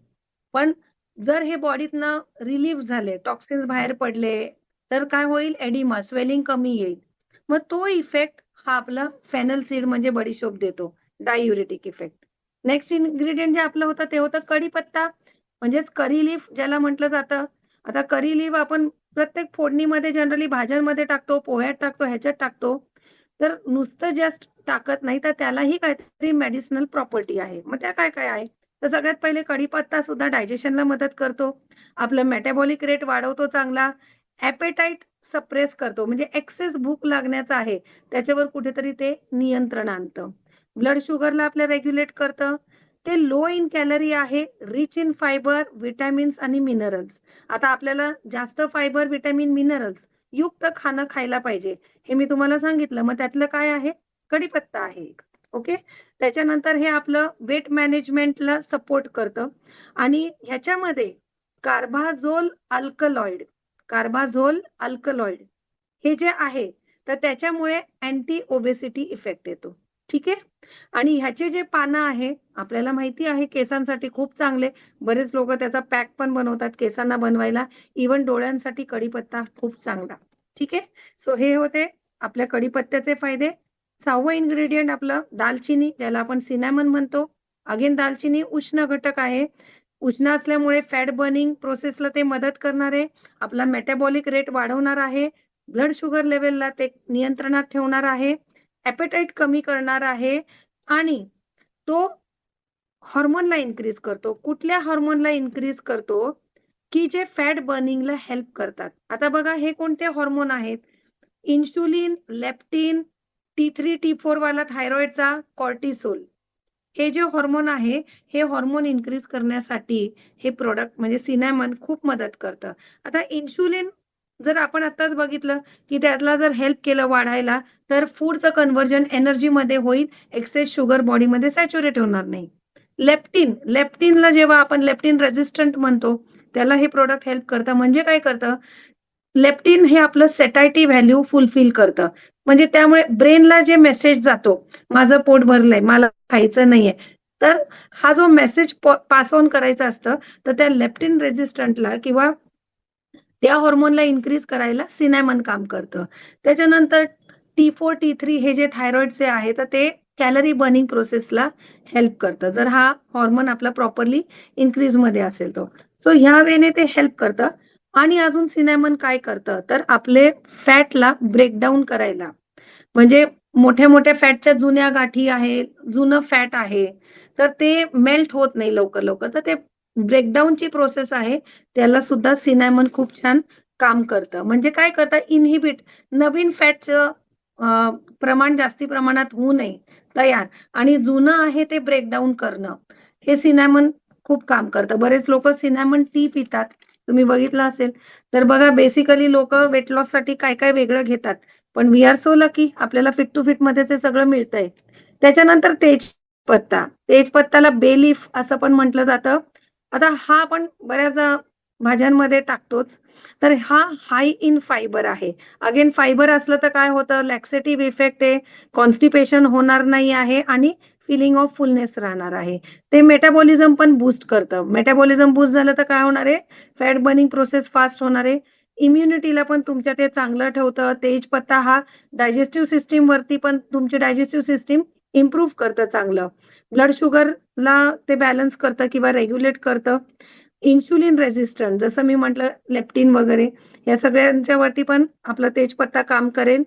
पण जर हे बॉडीतनं रिलीफ झाले, टॉक्सिन्स बाहेर पडले, तर काय होईल, एडिमा, स्वेलिंग कमी येईल. मग तो इफेक्ट हा आपला फेनल सीड म्हणजे बडीशोप देतो, डाययुरेटिक इफेक्ट. नेक्स्ट इन्ग्रीडियंट जे आपलं होतं ते होतं कढीपत्ता, म्हणजेच करी लीफ ज्याला म्हटलं जातं. आता करी लीफ आपण प्रत्येक फोडणीमध्ये जनरली भाज्यांमध्ये टाकतो, पोह्यात टाकतो, ह्याच्यात टाकतो. तर नुसतं जस्ट टाकत नाही, तर त्यालाही काहीतरी मेडिसिनल प्रॉपर्टी आहे. मग त्या काय-काय आहे? तर सगळ्यात पहिले कढीपत्ता सुद्धा डायजेशनला मदत करतो. आपलं मेटाबॉलिक रेट वाढवतो चांगला. ॲपेटाईट सप्रेस करतो. म्हणजे एक्सेस भूक लागण्याचं आहे, त्याच्यावर कुठेतरी ते नियंत्रण आणतं. ब्लड शुगरला आपलं रेग्युलेट करतं. ते लो इन कॅलरी आहे, रिच इन फायबर, व्हिटॅमिन्स आणि मिनरल्स. आता आपल्याला जास्त फायबर, व्हिटॅमिन, मिनरल्स युक्त खाणं खायला पाहिजे. हे मी तुम्हाला सांगितलं. मग त्यातलं काय आहे? कढीपत्ता आहे एक. ओके. त्याच्यानंतर हे आपलं वेट मॅनेजमेंटला सपोर्ट करतं आणि ह्याच्यामध्ये कार्बाझोल अल्कलॉइड, कार्बाझोल अल्कलॉइड हे जे आहे, तर त्याच्यामुळे अँटी ओबेसिटी इफेक्ट येतो. ठीक आहे. आणि ह्याचे जे पानं आहे, आपल्याला माहिती आहे केसांसाठी खूप चांगले. बरेच लोक त्याचा पॅक पण बनवतात केसांना बनवायला. इव्हन डोळ्यांसाठी कढीपत्ता खूप चांगला. ठीक आहे. सो हे होते आपल्या कढीपत्त्याचे फायदे. 6वं इन्ग्रेडियंट आपलं दालचिनी, ज्याला आपण सिनॅमन म्हणतो. अगेन दालचिनी उष्ण घटक आहे. उष्ण असल्यामुळे फॅट बर्निंग प्रोसेसला ते मदत करणार आहे. आपला मेटाबॉलिक रेट वाढवणार आहे. ब्लड शुगर लेवलला ते नियंत्रणात ठेवणार आहे, ॲपेटाईट कमी करणार आहे आणि तो हॉर्मोनला इन्क्रीज करतो. कुठल्या हॉर्मोनला इन्क्रीज करतो? की जे फॅट बर्निंगला हेल्प करतात. आता बघा हे कोणते हार्मोन आहेत? इन्शुलिन, लेप्टिन, T3, T4 वाला थायरॉइडचा कॉर्टिसोल. हे जे हार्मोन आहे, हे हार्मोन इन्क्रीज करण्यासाठी हे प्रॉडक्ट म्हणजे सिनॅमन खूप मदत करतं. आता इन्शुलिन जर आपण आत्ताच बघितलं, की त्याला जर हेल्प केलं वाढायला, तर फूडचं कन्व्हर्जन एनर्जीमध्ये होईल, एक्सेस शुगर बॉडीमध्ये सॅच्युरेट होणार नाही. लेप्टिनला जेव्हा आपण लेप्टिन रेझिस्टंट म्हणतो, त्याला हे प्रॉडक्ट हेल्प करतं. म्हणजे काय करतं? लेप्टिन हे आपलं सॅटायटी व्हॅल्यू फुलफिल करतं. म्हणजे त्यामुळे ब्रेनला जे मेसेज जातो, माझं पोट भरलंय, मला खायचं नाहीये. तर हा जो मेसेज पास ऑन करायचा असतं, तर त्या लेप्टिन रेझिस्टंटला किंवा त्या हार्मोनला इन्क्रीज करायला सिनॅमन काम करतं. त्याच्यानंतर T4, T3 हे जे थायरॉइडचे आहे, तर ते कॅलरी बर्निंग प्रोसेसला हेल्प करतं. जर हा हार्मोन आपला प्रॉपरली इन्क्रीजमध्ये असेल तो. सो ह्या वेने ते हेल्प करतं आणि अजून सिनॅमन काय करतं, तर आपले फॅटला ब्रेकडाउन करायला म्हणजे मोठ्या-मोठ्या फॅटच्या जुन्या गाठी आहे, जुनं फॅट आहे, तर ते मेल्ट होत नाही लवकर-लवकर. तर ते ब्रेकडाउनची प्रोसेस आहे, त्याला सुद्धा सिनॅमन खूप छान काम करतं. म्हणजे काय करतं इनहिबिट नवीन फॅटचं प्रमाण जास्ती प्रमाणात होऊ नये तयार आणि जुनं आहे ते ब्रेकडाउन करणं. हे सिनॅमन खूप काम करतं. बरेच लोकं सिनॅमन टी पितात. तुम्ही बघितलं असेल. तर बघा बेसिकली लोकं वेट लॉससाठी काय-काय वेगळं घेतात. पण वी आर सो लकी आपल्याला फिट टू फिटमध्येच हे सगळं मिळतंय. त्याच्यानंतर तेजपत्ता. तेजपत्ताला बे लीफ असं पण म्हटलं जातं. आता हा आपण बऱ्याचदा भाज्यांमध्ये टाकतोच. तर हा हाय इन फायबर आहे. अगेन फायबर असलं तर काय होतं लॅक्सेटिव्ह इफेक्ट आहे, कॉन्स्टिपेशन होणार नाही आहे आणि फीलिंग ऑफ फुलनेस राहणार आहे. ते मेटाबॉलिझम पण बूस्ट करतं. मेटाबॉलिझम बूस्ट झालं तर काय होणार आहे? फॅट बर्निंग प्रोसेस फास्ट होणार आहे. इम्युनिटीला पण तुमच्या ते चांगलं ठेवतं. तेजपत्ता हा डायजेस्टिव्ह सिस्टम वरती पण तुमची डायजेस्टिव्ह सिस्टम इम्प्रूव्ह करतं चांगलं. ब्लड शुगरला ते बॅलन्स करतं किंवा रेग्युलेट करतं. इन्शुलिन रेझिस्टंट जसं मी म्हटलं लेप्टिन वगैरे या सगळ्यांच्या वरती पण आपला तेजपत्ता काम करेल.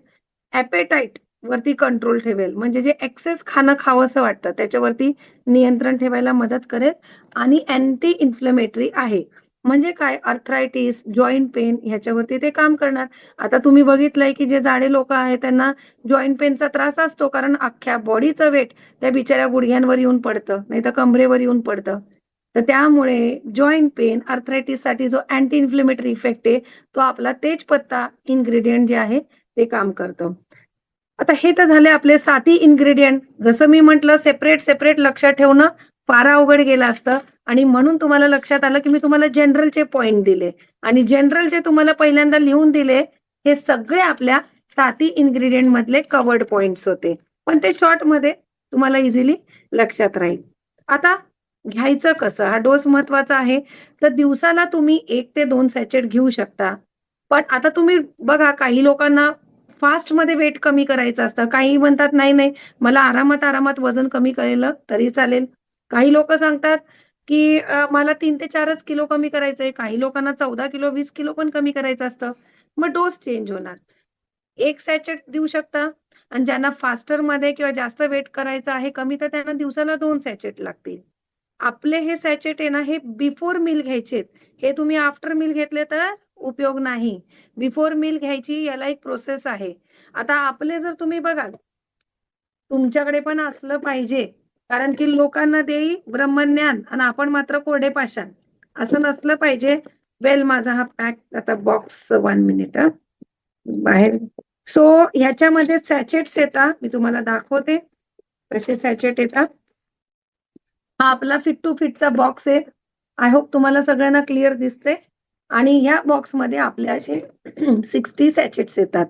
ॲपेटाईट वरती कंट्रोल ठेवेल. म्हणजे जे एक्सेस खाणं खावंसं वाटतं त्याच्यावरती नियंत्रण ठेवायला मदत करेल आणि अँटी इन्फ्लेमेटरी आहे. म्हणजे काय अर्थरायटिस, जॉइंट पेन ह्याच्यावरती ते काम करणार. आता तुम्ही बघितलंय की जे जाडे लोकं आहेत त्यांना जॉइंट पेनचा त्रास असतो कारण अख्ख्या बॉडीचं वेट त्या बिचाऱ्या गुडघ्यांवर येऊन पडतं, नाहीतर कमरेवर येऊन पडतं. तर त्यामुळे जॉइंट पेन, अर्थरायटिससाठी जो अँटी इन्फ्लेमेटरी इफेक्ट आहे, तो आपला तेजपत्ता इन्ग्रीडियंट जे आहे ते काम करतं. आता हे तर झाले आपले 7ही इन्ग्रीडियंट. जसं मी म्हटलं सेपरेट लक्षात ठेवणं फार अवघड गेलं असतं आणि म्हणून तुम्हाला लक्षात आलं, की मी तुम्हाला जनरलचे पॉइंट दिले आणि जनरल जे तुम्हाला पहिल्यांदा लिहून दिले, हे सगळे आपल्या 7ही इन्ग्रीडियंट मधले कव्हर्ड पॉइंट्स होते. पण ते शॉर्टमध्ये तुम्हाला इझिली लक्षात राहील. आता घ्यायचं कसं? हा डोस महत्वाचा आहे. तर दिवसाला तुम्ही 1 ते 2 सॅचेट घेऊ शकता. पण आता तुम्ही बघा काही लोकांना फास्टमध्ये वेट कमी करायचं असतं. काही म्हणतात, "नाही, मला आरामात वजन कमी केलं तरी चालेल." काही लोकं सांगतात, की मला 3 ते 4च किलो कमी करायचंय. काही लोकांना 14 किलो, 20 किलो पण कमी करायचं असतं. मग डोस चेंज होणार. 1 सॅचेट देऊ शकता आणि ज्यांना फास्टरमध्ये किंवा जास्त वेट करायचं आहे कमी, तर त्यांना दिवसाला 2 सॅचेट लागतील. आपले हे सॅचेट आहे ना, हे बिफोर मील घ्यायचेत. हे तुम्ही आफ्टर मील घेतले तर उपयोग नाही. बिफोर मील घ्यायची याला एक प्रोसेस आहे. आता आपले जर तुम्ही बघाल, तुमच्याकडे पण असलं पाहिजे. कारण की लोकांना देई ब्रह्मज्ञान आणि आपण मात्र कोरडे पाषाण. असं नसलं पाहिजे. वेल माझा हा पॅक आता बॉक्स 1 मिनिट बाहेर. सो ह्याच्यामध्ये सॅचेट्स येतात. मी तुम्हाला दाखवते. कसे सॅचेट येतात. हा आपला फिट टू फिटचा बॉक्स आहे. आय होप तुम्हाला सगळ्यांना क्लिअर दिसते आणि ह्या बॉक्समध्ये आपले असे 60 सॅचेट्स येतात.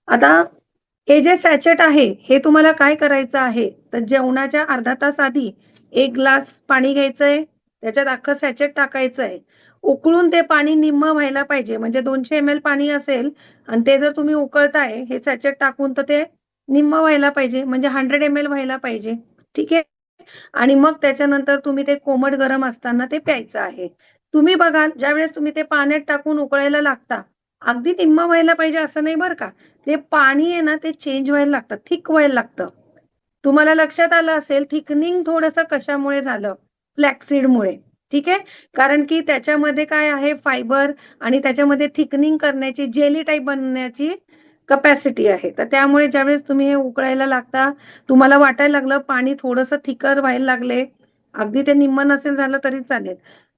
आता हे जे सॅचेट आहे, हे तुम्हाला काय करायचं आहे, तर जेवणाच्या अर्धा तास आधी 1 ग्लास पाणी घ्यायचंय, त्याच्यात अख्खं सॅचेट टाकायचंय. उकळून ते पाणी निम्मं व्हायला पाहिजे. म्हणजे 200 ml पाणी असेल आणि ते जर तुम्ही उकळताय हे सॅचेट टाकून, तर ते निम्मं व्हायला पाहिजे. म्हणजे 100 ml व्हायला पाहिजे. ठीक आहे? आणि मग त्याच्यानंतर तुम्ही ते कोमट गरम असताना ते प्यायचं आहे. तुम्ही बघाल ज्यावेळेस तुम्ही ते पाण्यात टाकून उकळायला लागता, अगदी निम्मा व्हायला पाहिजे असं नाही बरं का. ते पाणी आहे ना ते चेंज व्हायला लागतं, थिक व्हायला लागतं. तुम्हाला लक्षात आलं असेल थिकनिंग थोडंसं कशामुळे झालं? फ्लॅक्सीडमुळे. ठीक आहे? कारण की त्याच्यामध्ये काय आहे फायबर आणि त्याच्यामध्ये थिकनिंग करण्याची, जेली टाइप बनण्याची कपॅसिटी आहे. तर त्यामुळे ज्यावेळेस तुम्ही हे उकळायला लागता, तुम्हाला वाटायला लागलं पाणी थोडंसं थिकर व्हायला लागले. अगदी ते निम्मं नसेल झालं तरी चालेल.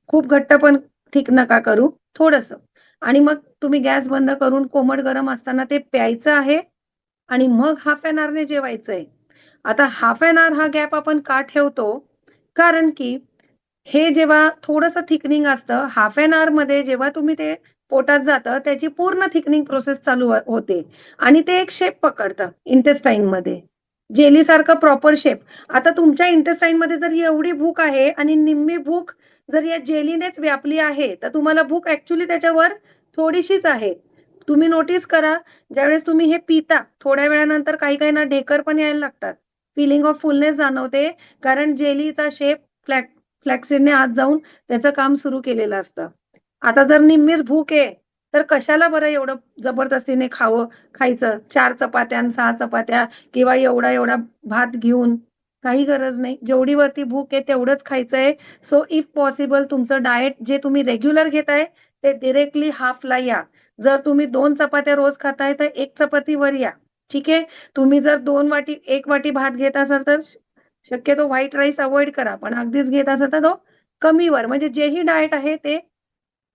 खूप घट्ट पण थिक नका करू, थोडंसं. आणि मग तुम्ही गॅस बंद करून कोमट गरम असताना ते प्यायचं आहे आणि मग हाल्फ एन अवरने जेवायचंय. आता हाल्फ एन अवर हा गॅप आपण का ठेवतो? कारण की हे जेव्हा थोडंसं थिकनिंग असतं, हाल्फ एन अवरमध्ये जेव्हा तुम्ही ते पोटात जातं, त्याची पूर्ण थिकनिंग प्रोसेस चालू होते आणि ते एक शेप पकडतं इंटेस्टाईनमध्ये. जेलीसारखं प्रॉपर शेप. आता तुमच्या इंटेस्टाईनमध्ये जर एवढी भूक आहे आणि निम्मी भूक जर या जेलीनेच व्यापली आहे, तर तुम्हाला भूक ॲक्चुअली त्याच्यावर थोडीशीच आहे. तुम्ही नोटीस करा, ज्यावेळेस तुम्ही हे पिता, थोड्या वेळानंतर काही-काहींना ढेकर पण यायला लागतात. फीलिंग ऑफ फुलनेस जाणवते, कारण जेलीचा शेप फ्लॅक्सीडने आत जाऊन त्याचं काम सुरू केलेलं असतं. आता जर निम्मीच भूक आहे, तर कशाला बरं एवढं जबरदस्तीने खायचं 4 चपात्या अन् 6 चपात्या किंवा एवढा-एवढा भात घेऊन. काही गरज नाही. जेवढी वरती भूक आहे तेवढंच खायचंय. सो इफ पॉसिबल तुमचं डायट जे तुम्ही रेग्युलर घेताय, ते डायरेक्टली हाल्फला या. जर तुम्ही 2 चपात्या रोज खाताय, तर 1 चपाती वर या. ठीक आहे? तुम्ही जर 1 वाटी भात घेत असाल, तर शक्यतो व्हाईट राईस अव्हॉइड करा. पण अगदीच घेत असाल, तर तो कमी वर म्हणजे जेही डायट आहे ते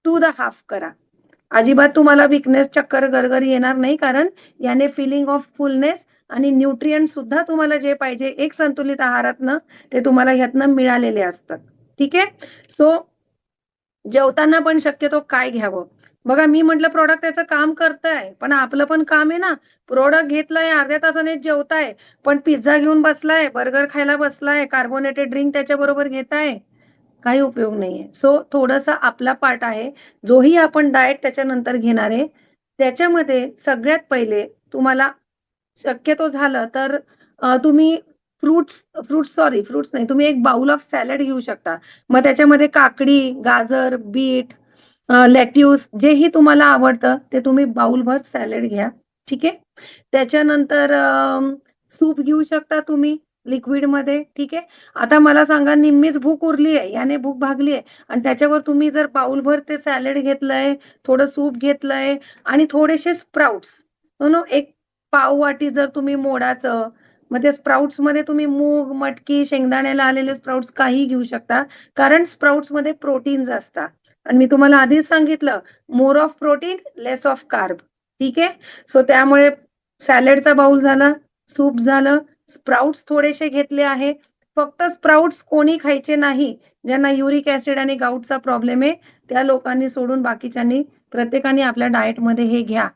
टू द हाल्फ करा. अजिबात तुम्हाला वीकनेस, चक्कर, गरगर येणार नाही. कारण याने फीलिंग ऑफ फुलनेस आणि न्यूट्रिएंट सुद्धा तुम्हाला जे पाहिजे एक संतुलित आहारातनं, ते तुम्हाला ह्यातनं मिळालेले असतात. ठीक आहे? सो जेवताना पण शक्यतो काय घ्यावं? बघा मी म्हटलं प्रॉडक्ट त्याचं काम करतंय, पण आपलं पण काम आहे ना. प्रॉडक्ट घेतलंय, अर्ध्या तासाने जेवताय, पण पिझ्झा घेऊन बसलाय, बर्गर खायला बसलाय, कार्बोनेटेड ड्रिंक त्याच्याबरोबर घेताय. काही उपयोग नाहीये. सो थोडासा आपला पार्ट आहे. जोही आपण डाएट त्याच्यानंतर घेणार आहे, त्याच्यामध्ये सगळ्यात पहिले तुम्हाला शक्यतो झालं तर तुम्ही फ्रुट्स नाही, तुम्ही एक बाउल ऑफ सॅलड घेऊ शकता. मग त्याच्यामध्ये काकडी, गाजर, बीट, लेट्यूस जेही तुम्हाला आवडतं ते तुम्ही बाउलभर सॅलड घ्या. ठीक आहे. त्याच्यानंतर सूप घेऊ शकता तुम्ही लिक्विडमध्ये. ठीक आहे. आता मला सांगा निम्मीच भूक उरली आहे, याने भूक भागली आहे आणि त्याच्यावर तुम्ही जर बाउलभर ते सॅलड घेतलंय, थोडं सूप घेतलंय आणि थोडेसे स्प्राउट्स. एक पाव वाटी जर तुम्ही मोडाचं, मग ते स्प्राउट्समध्ये तुम्ही मूग, मटकी, शेंगदाण्याला आलेले स्प्राउट्स काहीही घेऊ शकता. कारण स्प्राउट्समध्ये प्रोटीन्स असतात आणि मी तुम्हाला आधीच सांगितलं more of protein, less of carb. ठीक आहे. सो त्यामुळे सॅलडचा बाउल झाला, सूप झालं, स्प्राउट्स थोडेसे घेतले आहे. फक्त स्प्राउट्स कोणी खायचे नाही, ज्यांना युरिक ॲसिड आणि गाऊटचा प्रॉब्लेम आहे, त्या लोकांनी सोडून बाकीच्यांनी प्रत्येकाने आपल्या डाएटमध्ये हे घ्या.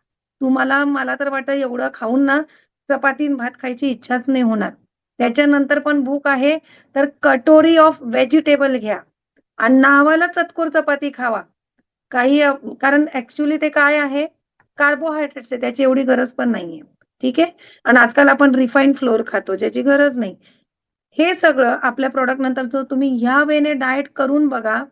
मला तर वाटतं एवढं खाऊन ना चपाती आणि भात खायची इच्छाच नाही होणार. त्याच्यानंतर पण भूक आहे, तर कटोरी ऑफ व्हेजिटेबल घ्या आणि नावाला चतकोर चपाती खावा. काही कारण ॲक्चुअली ते काय आहे, कार्बोहायड्रेट्स आहे, त्याची एवढी गरज पण नाहीये. ठीक आहे. आणि आजकाल आपण रिफाइंड फ्लोअर खातो, ज्याची गरज नाही. हे सगळं आपल्या प्रॉडक्ट नंतर जर तुम्ही ह्या वेने डाएट करून बघा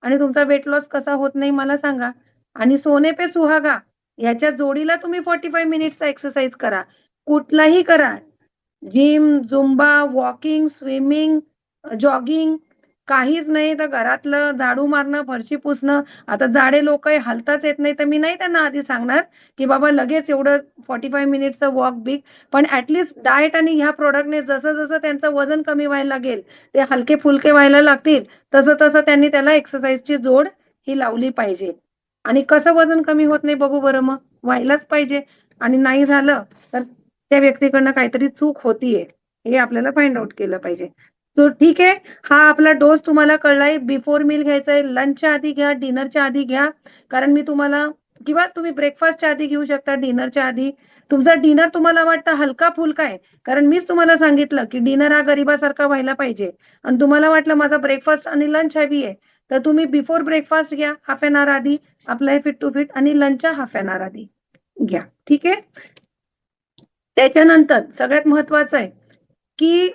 आणि तुमचा वेट लॉस कसा होत नाही मला सांगा. आणि सोने पे सुहागा याच्या जोडीला तुम्ही 45 मिनिट्सचा एक्सरसाइज करा. कुठलाही करा. Gym, Zumba, walking, swimming, jogging काहीच नाही तर घरातलं झाडू मारणं, फरशी पुसणं. आता जाडे लोक आहे, हलताच येत नाही, तर मी नाही त्यांना आधी सांगणार, की बाबा लगेच एवढं 45 मिनिट्सचं वॉक बिक. पण ॲट लीस्ट डाएट आणि ह्या प्रॉडक्टने जसं-जसं त्यांचं वजन कमी व्हायला लागेल, ते हलके-फुलके व्हायला लागतील, तसं-तसं त्यांनी त्याला एक्सरसाइजची जोड ही लावली पाहिजे. आणि कसं वजन कमी होत नाही बघू बरं मग? व्हायलाच पाहिजे आणि नाही झालं तर त्या व्यक्तीकडनं काहीतरी चूक होतीये, हे आपल्याला फाइंड आउट केलं पाहिजे. सो ठीक आहे. हा आपला डोस तुम्हाला कळलाय. बिफोर मील घ्यायचंय, लंचच्या आधी घ्या, डिनरच्या आधी घ्या. कारण मी तुम्हाला किंवा तुम्ही ब्रेकफास्टच्या आधी घेऊ शकता, डिनरच्या आधी. तुमचा डिनर तुम्हाला वाटतं हलका-फुलका आहे. कारण मीच तुम्हाला सांगितलं, की डिनर हा गरिबासारखा व्हायला पाहिजे आणि तुम्हाला वाटलं माझा ब्रेकफास्ट आणि लंच हेवी आहे. तर तुम्ही बिफोर ब्रेकफास्ट घ्या हाल्फ एन अवर आधी, आपलं हे फिट टू फिट आणि लंचच्या हाल्फ एन अवर आधी घ्या. ठीक आहे. त्याच्यानंतर सगळ्यात महत्वाचं आहे, की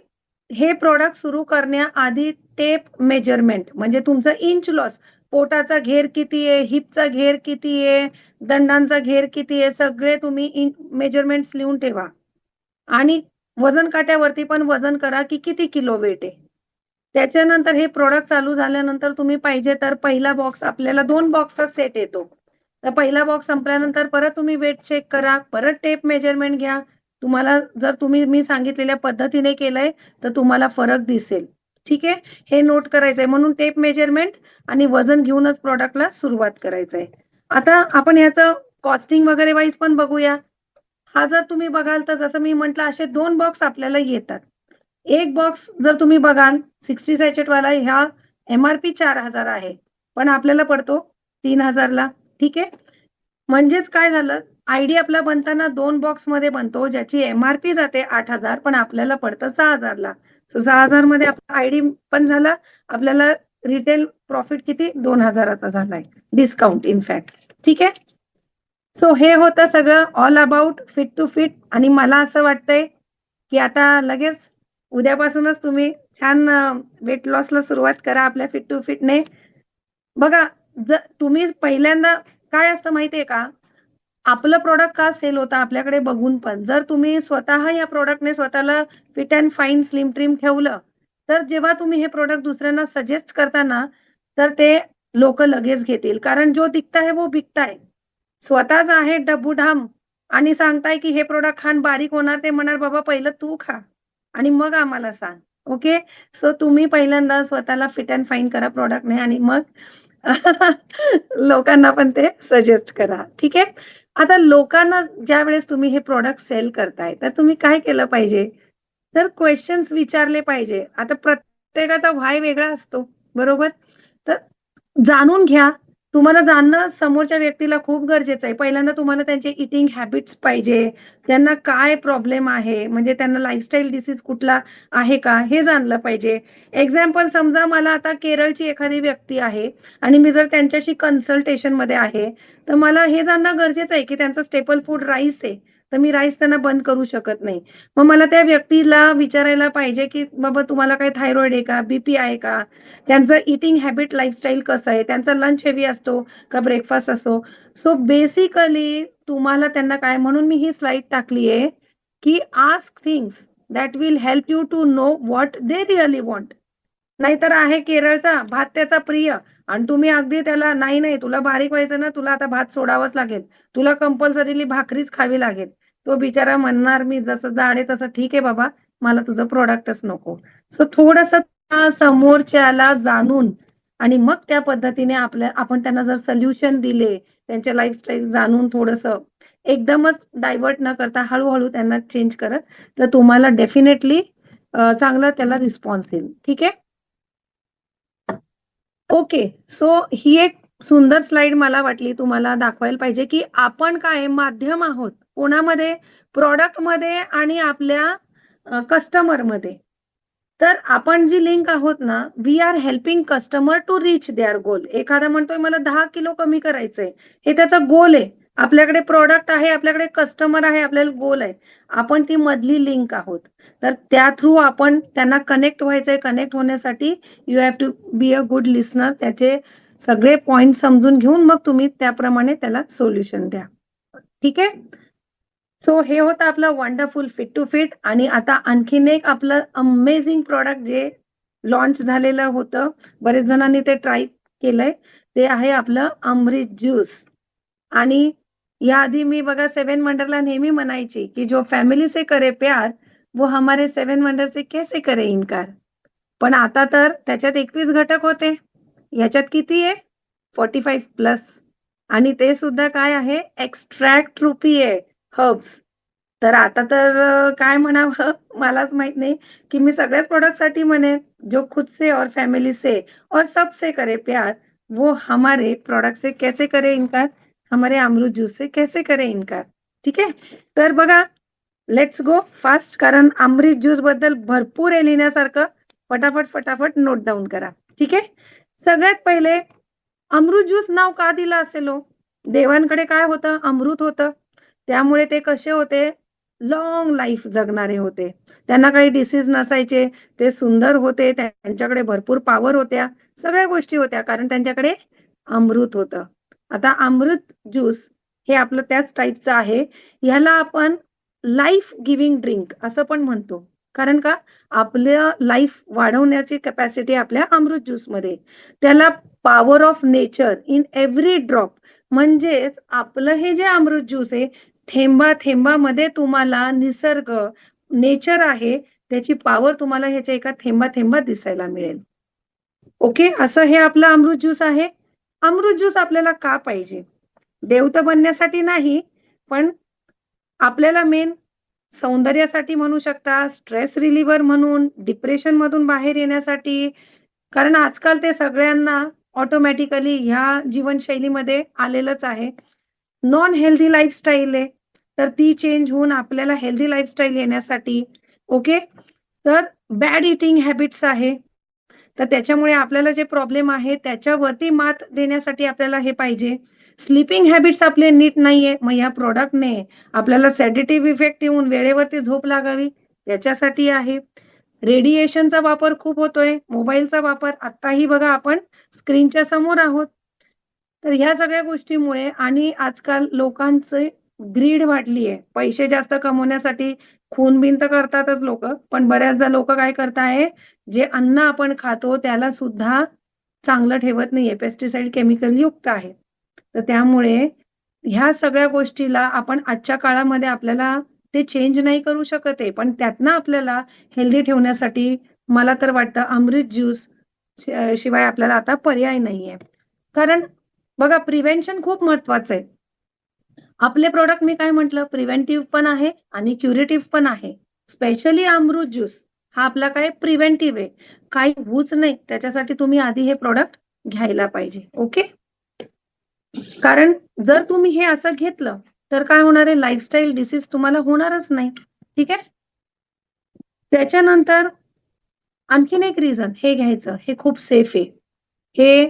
हे प्रॉडक्ट सुरू करण्याआधी टेप मेजरमेंट म्हणजे तुमचं इंच लॉस पोटाचा घेर किती आहे, हिपचा घेर किती आहे, दंडांचा घेर किती आहे, सगळे तुम्ही मेजरमेंट्स लिहून ठेवा. आणि वजन काट्यावरती पण वजन करा की किती किलो वेट आहे. त्याच्यानंतर हे प्रोडक्ट चालू झाल्यानंतर तुम्ही पाहिजे तर पहिला बॉक्स, आपल्याला 2 बॉक्सचा सेट येतो. तर पहिला बॉक्स संपल्यानंतर परत तुम्ही वेट चेक करा, परत टेप मेजरमेंट घ्या. तुम्हाला जर तुम्ही मी सांगितलेल्या पद्धतीने केलंय तर तुम्हाला फरक दिसेल. ठीक आहे, हे नोट करायचंय. म्हणून टेप मेजरमेंट आणि वजन घेऊनच प्रॉडक्टला सुरुवात करायचंय. आता आपण याचं कॉस्टिंग वगैरे वाईज पण बघूया. हा जर तुम्ही बघाल तर जसं मी म्हटलं असे 2 बॉक्स आपल्याला येतात. एक बॉक्स जर तुम्ही बघाल 60 सॅचेट वाला, ह्या MRP 4000 आहे, पण आपल्याला पडतो 3000 ला. ठीक आहे, म्हणजेच काय झालं, आयडी आपला बनताना 2 बॉक्स मध्ये बनतो, ज्याची MRP जाते 8000, पण आपल्याला पडतं 6000 ला. सो 6000 मध्ये आपला आयडी पण झाला, आपल्याला रिटेल प्रॉफिट किती 2000 चा झालाय, डिस्काउंट इनफॅक्ट. ठीक आहे, सो हे होतं सगळं all about fit to fit. आणि मला असं वाटतंय की आता लगेच उद्यापासूनच तुम्ही छान वेट लॉसला सुरुवात करा आपल्या फिट टू फिटने. बघा, जर तुम्ही पहिल्यांदा, काय असतं माहितीये का, आपलं प्रोडक्ट का सेल होतं आपल्याकडे बघून पण, जर तुम्ही स्वतः या प्रोडक्टने स्वतःला fit and fine slim trim ठेवलं, तर जेव्हा तुम्ही हे प्रोडक्ट दुसऱ्यांना सजेस्ट करताना, तर ते लोक लगेच घेतील. कारण जो दिखता है वो बिकता है. स्वतःच आहे डब्बूढाम आणि सांगताय की हे प्रोडक्ट खान बारीक होणार, ते म्हणणार बाबा पहिलं तू खा आणि मग आम्हाला सांग. ओके, सो तुम्ही पहिल्यांदा स्वतःला फिट अँड फाईन करा प्रॉडक्टने आणि मग लोकांना पण ते सजेस्ट करा. ठीक आहे, आता लोकांना ज्या वेळेस तुम्ही हे प्रॉडक्ट सेल करताय तर तुम्ही काय केलं पाहिजे, तर क्वेश्चन्स विचारले पाहिजे. आता प्रत्येकाचा व्हाय वेगळा असतो, बरोबर? तर जाणून घ्या. तुम्हाला जाणणं समोरच्या व्यक्तीला खूप गरजेचं आहे. पहिल्यांदा तुम्हाला त्यांचे इटिंग हॅबिट्स पाहिजे. त्यांना काय प्रॉब्लेम आहे, म्हणजे त्यांना लाईफस्टाईल डिसीज कुठला आहे का, हे जाणलं पाहिजे. एक्झाम्पल, समजा मला आता केरळची एखादी व्यक्ती आहे आणि मी जर त्यांच्याशी कन्सल्टेशनमध्ये आहे, तर मला हे जाणणं गरजेचं आहे की त्यांचं स्टेपल फूड राईस आहे, तर मी राईस त्यांना बंद करू शकत नाही. मग मला त्या व्यक्तीला विचारायला पाहिजे की बाबा तुम्हाला काही थायरॉइड आहे का, बीपी आहे का, त्यांचं इटिंग हॅबिट लाईफस्टाईल कसं आहे, त्यांचा लंच हेवी असतो का ब्रेकफास्ट असतो. सो बेसिकली तुम्हाला त्यांना काय, म्हणून मी ही स्लाइड टाकली आहे की ask things that will help you to know what they really want. नाहीतर आहे केरळचा भात त्याचा प्रिय, आणि तुम्ही अगदी त्याला नाही नाही तुला बारीक व्हायचं ना, तुला आता भात सोडावाच लागेल, तुला कंपल्सरीली भाकरीच खावी लागेल. तो बिचारा म्हणणार मी जसं जाड आहे तसं ठीक आहे बाबा, मला तुझं प्रोडक्टच नको. सो थोडस समोरच्याला जाणून आणि मग त्या पद्धतीने आपण त्यांना जर सोल्युशन दिले, त्यांच्या लाईफस्टाईल जाणून थोडस एकदमच डायव्हर्ट न करता हळूहळू त्यांना चेंज करत, तर तुम्हाला डेफिनेटली चांगला त्याला रिस्पॉन्स येईल. ठीक आहे, ओके. सो ही एक सुंदर स्लाइड मला वाटली तुम्हाला दाखवायला पाहिजे की आपण काय माध्यम आहोत, कोणामध्ये, प्रॉडक्ट मध्ये आणि आपल्या कस्टमर मध्ये. तर आपण जी लिंक आहोत ना, we are helping customer to reach their goal. एखादा म्हणतोय मला 10 किलो कमी करायचंय, हे त्याचा गोल आहे. आपल्याकडे प्रॉडक्ट आहे, आपल्याकडे कस्टमर आहे, आपल्याला गोल आहे. आपण ती मधली लिंक आहोत. तर त्या थ्रू आपण त्यांना कनेक्ट व्हायचंय. कनेक्ट होण्यासाठी you have to be a good listener. त्याचे सगळे पॉइंट समजून घेऊन मग तुम्ही त्याप्रमाणे त्याला सोल्युशन द्या. ठीक आहे, सो हे होतं आपलं वंडरफुल फिट टू फिट. आणि आता आणखीन एक आपलं अमेझिंग प्रॉडक्ट जे लॉन्च झालेलं होतं, बरेच जणांनी ते ट्राय केलंय, ते आहे आपलं अमृत ज्यूस. आणि याआधी मी बघा 7 वंडरला नेहमी म्हणायची की जो फॅमिली से करे प्यार वो हमारे 7 वंडर से कैसे करे इनकार. पण आता तर त्याच्यात 21 घटक होते, याच्यात किती आहे 45 प्लस. आणि ते सुद्धा काय आहे, एक्स्ट्रॅक्ट रूपी आहे, हर्ब्स. तर आता तर काय म्हणावं मलाच माहित नाही की मी सगळ्याच प्रोडक्ट साठी म्हणेन, जो खुद से और फॅमिली से और सबसे करे प्यार वो हमारे प्रोडक्ट से कैसे करे इनकार, हमारे अमृत ज्यूस से कैसे करे इनकार. ठीक आहे, तर बघा लेट्स गो फास्ट, कारण अमृत ज्यूस बद्दल भरपूर आहे लिहिण्यासारखं. फटाफट फटाफट नोट डाऊन करा. ठीक आहे, सगळ्यात पहिले अमृत ज्यूस नाव का दिलं असेल हो? देवांकडे काय होतं, अमृत होतं. त्यामुळे ते कसे होते, लॉंग लाईफ जगणारे होते. त्यांना काही डिसीज नसायचे, ते सुंदर होते, त्यांच्याकडे भरपूर पॉवर होत्या, सगळ्या गोष्टी होत्या, कारण त्यांच्याकडे अमृत होतं. आता अमृत ज्यूस हे आपलं त्याच टाईपचं आहे. ह्याला आपण लाईफ गिव्हिंग ड्रिंक असं पण म्हणतो. कारण का आपल्या लाईफ वाढवण्याची कॅपॅसिटी आपल्या अमृत ज्यूसमध्ये. त्याला power of nature in every drop, म्हणजेच आपलं हे जे अमृत ज्यूस आहे, थेंबा थेंबामध्ये तुम्हाला निसर्ग, नेचर आहे, त्याची पॉवर तुम्हाला ह्याच्या एका थेंबा थेंबात दिसायला मिळेल. ओके, असं हे आपलं अमृत ज्यूस आहे. अमृत ज्यूस आपल्याला का पाहिजे? देवता बनण्यासाठी नाही, पण आपल्याला मेन सौंदर्यासाठी म्हणू शकता, स्ट्रेस रिलीव्हर म्हणून, डिप्रेशन मधून बाहेर येण्यासाठी. कारण आजकाल ते सगळ्यांना ऑटोमॅटिकली ह्या जीवनशैलीमध्ये आलेलंच आहे. नॉन हेल्दी लाईफस्टाईल आहे, तर ती चेंज होऊन आपल्याला हेल्दी लाईफस्टाईल येण्यासाठी. ओके, तर बॅड इटिंग हॅबिट्स आहे, तर त्याच्यामुळे आपल्याला जे प्रॉब्लेम आहे त्याच्यावरती मात देण्यासाठी आपल्याला हे पाहिजे. स्लीपिंग हॅबिट्स आपले नीट नाहीये, मग या प्रॉडक्टने आपल्याला सेडेटिव्ह इफेक्ट येऊन वेळेवरती झोप लागावी त्याच्यासाठी आहे. रेडिएशनचा वापर खूप होतोय, मोबाईलचा वापर, आत्ताही बघा आपण स्क्रीनच्या समोर आहोत. तर ह्या सगळ्या गोष्टीमुळे आणि आजकाल लोकांचे ग्रीड वाढली आहे. पैसे जास्त कमवण्यासाठी खून-बिन तर करतातच लोकं, पण बऱ्याचदा लोकं काय करताय, जे अन्न आपण खातो त्याला सुद्धा चांगलं ठेवत नाहीये, पेस्टिसाइड केमिकल युक्त आहे. तर त्यामुळे ह्या सगळ्या गोष्टीला आपण आजच्या काळामध्ये आपल्याला ते चेंज नाही करू शकत आहे. पण त्यातनं आपल्याला हेल्दी ठेवण्यासाठी मला तर वाटतं अमृत ज्यूस शिवाय आपल्याला आता पर्याय नाहीये. कारण बघा प्रिव्हेन्शन खूप महत्वाचं आहे. आपले प्रॉडक्ट मी काय म्हटलं, प्रिव्हेंटिव्ह पण आहे आणि क्युरेटिव्ह पण आहे. स्पेशली अमृत ज्यूस हा आपला काय प्रिव्हेंटिव्ह आहे. काही होऊच नाही त्याच्यासाठी तुम्ही आधी हे प्रॉडक्ट घ्यायला पाहिजे. ओके, कारण जर तुम्ही हे असं घेतलं तर काय होणार आहे, लाईफस्टाईल डिसीज तुम्हाला होणारच नाही. ठीक आहे. त्याच्यानंतर आणखीन एक रिझन हे घ्यायचं, हे खूप सेफ आहे. हे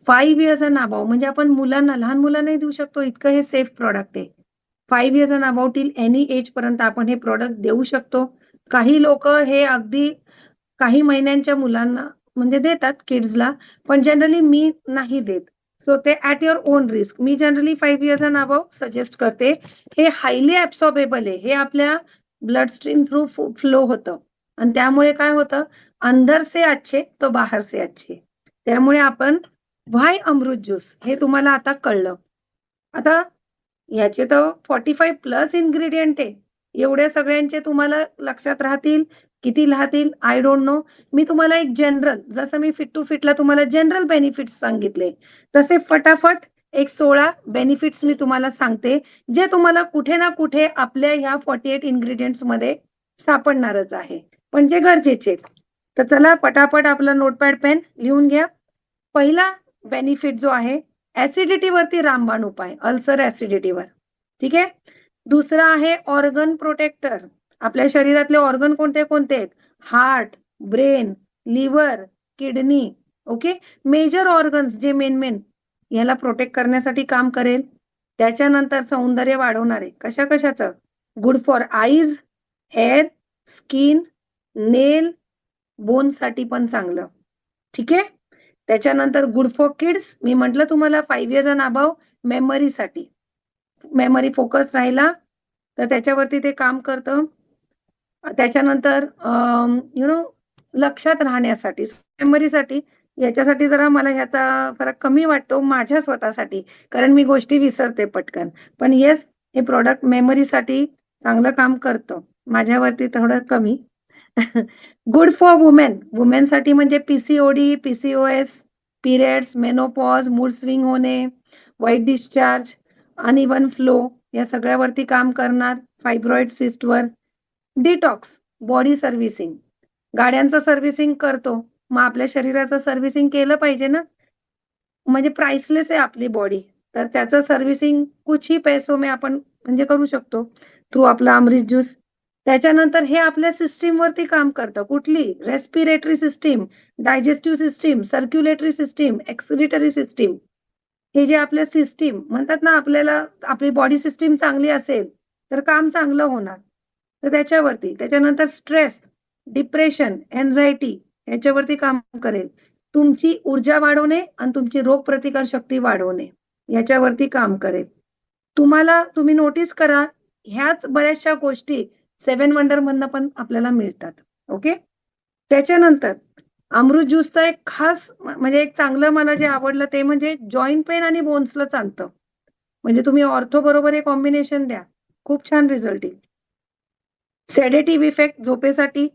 5 इयर्स अँड अबोव्ह, म्हणजे आपण मुलांना, लहान मुलांनाही देऊ शकतो, इतकं हे सेफ प्रॉडक्ट आहे. 5 years and above till any age पर्यंत आपण हे प्रॉडक्ट देऊ शकतो. काही लोकं हे अगदी काही महिन्यांच्या मुलांना म्हणजे देतात किड्सला, पण जनरली मी नाही देत. सो ते at your on risk. Me generally 5 years and above suggest करते. हे हायली ॲब्सॉर्बेबल आहे. हे आपल्या ब्लड स्ट्रीम थ्रू फ्लो होतं आणि त्यामुळे काय होतं, अंदर से अच्छे तो बाहर से अच्छे. त्यामुळे आपण व्हाय अमृत ज्यूस हे तुम्हाला आता कळलं. आता याचे तर 45 प्लस इन्ग्रेडियंट आहे. एवढ्या सगळ्यांचे तुम्हाला लक्षात राहतील, किती राहतील आय डोंट नो. मी तुम्हाला एक जनरल, जसं मी फिट टू फिटला तुम्हाला जनरल बेनिफिट्स सांगितले, तसे फटाफट एक 16 बेनिफिट्स मी तुम्हाला सांगते, जे तुम्हाला कुठे ना कुठे आपल्या ह्या 48 इन्ग्रेडियंट्समध्ये सापडणारच आहे, पण जे गरजेचे आहेत. तर चला पटापट आपला नोटपॅड पेन लिहून घ्या. पहिला बेनिफिट जो आहे, ऍसिडिटीवरती रामबाण उपाय, अल्सर ऍसिडिटीवर. ठीक आहे. दुसरा आहे ऑर्गन प्रोटेक्टर. आपल्या शरीरातले ऑर्गन कोणते कोणते आहेत, heart, brain, liver, kidney. Okay, major organs जे मेन याला प्रोटेक्ट करण्यासाठी काम करेल. त्याच्यानंतर सौंदर्य वाढवणारे, कशा कशाचं, good for eyes, hair, skin, nail, bone साठी पण चांगलं. ठीक आहे. त्याच्यानंतर गुड फॉर किड्स, मी म्हटलं तुम्हाला 5 इयर्स अँड अबोव्ह, मेमरीसाठी, मेमरी फोकस राहिला तर त्याच्यावरती ते काम करतं. त्याच्यानंतर यु नो लक्षात राहण्यासाठी, मेमरीसाठी, याच्यासाठी जरा मला ह्याचा फरक कमी वाटतो माझ्या स्वतःसाठी, कारण मी गोष्टी विसरते पटकन. पण येस, हे प्रॉडक्ट मेमरीसाठी चांगलं काम करतं, माझ्यावरती थोडं कमी. गुड फॉर वुमेन, वुमेनसाठी म्हणजे PCOD, PCOS, periods, menopause, mood swing होणे, व्हाईट डिस्चार्ज, अनइव्हन फ्लो, या सगळ्यावरती काम करणार. फायब्रॉइड सिस्टवर. डिटॉक्स, बॉडी सर्व्हिसिंग, गाड्यांचं सर्व्हिसिंग करतो, मग आपल्या शरीराचं सर्व्हिसिंग केलं पाहिजे ना, म्हणजे प्राइसलेस आहे आपली बॉडी, तर त्याचं सर्व्हिसिंग कुछ ही पैसों में आपण म्हणजे करू शकतो थ्रू आपला अमृत ज्यूस. त्याच्यानंतर हे आपल्या सिस्टीमवरती काम करतं, कुठली, respiratory system, digestive system, circulatory system, excretory system. हे जे आपल्या सिस्टीम म्हणतात ना, आपल्याला आपली बॉडी सिस्टीम चांगली असेल तर काम चांगलं होणार, तर त्याच्यावरती. त्याच्यानंतर स्ट्रेस, डिप्रेशन, एन्झायटी याच्यावरती काम करेल. तुमची ऊर्जा वाढवणे आणि तुमची रोगप्रतिकार शक्ती वाढवणे याच्यावरती काम करेल. तुम्ही नोटीस करा, ह्याच बऱ्याचशा गोष्टी 7 वंडर मधनं पण आपल्याला मिळतात. ओके. त्याच्यानंतर अमृत ज्यूसचा एक खास म्हणजे एक चांगलं मला जे आवडलं ते म्हणजे जॉईंट पेन आणि बोन्सला चालतं. म्हणजे तुम्ही ऑर्थो बरोबर हे कॉम्बिनेशन द्या, खूप छान रिझल्ट येईल. सेडेटिव्ह इफेक्ट झोपेसाठी,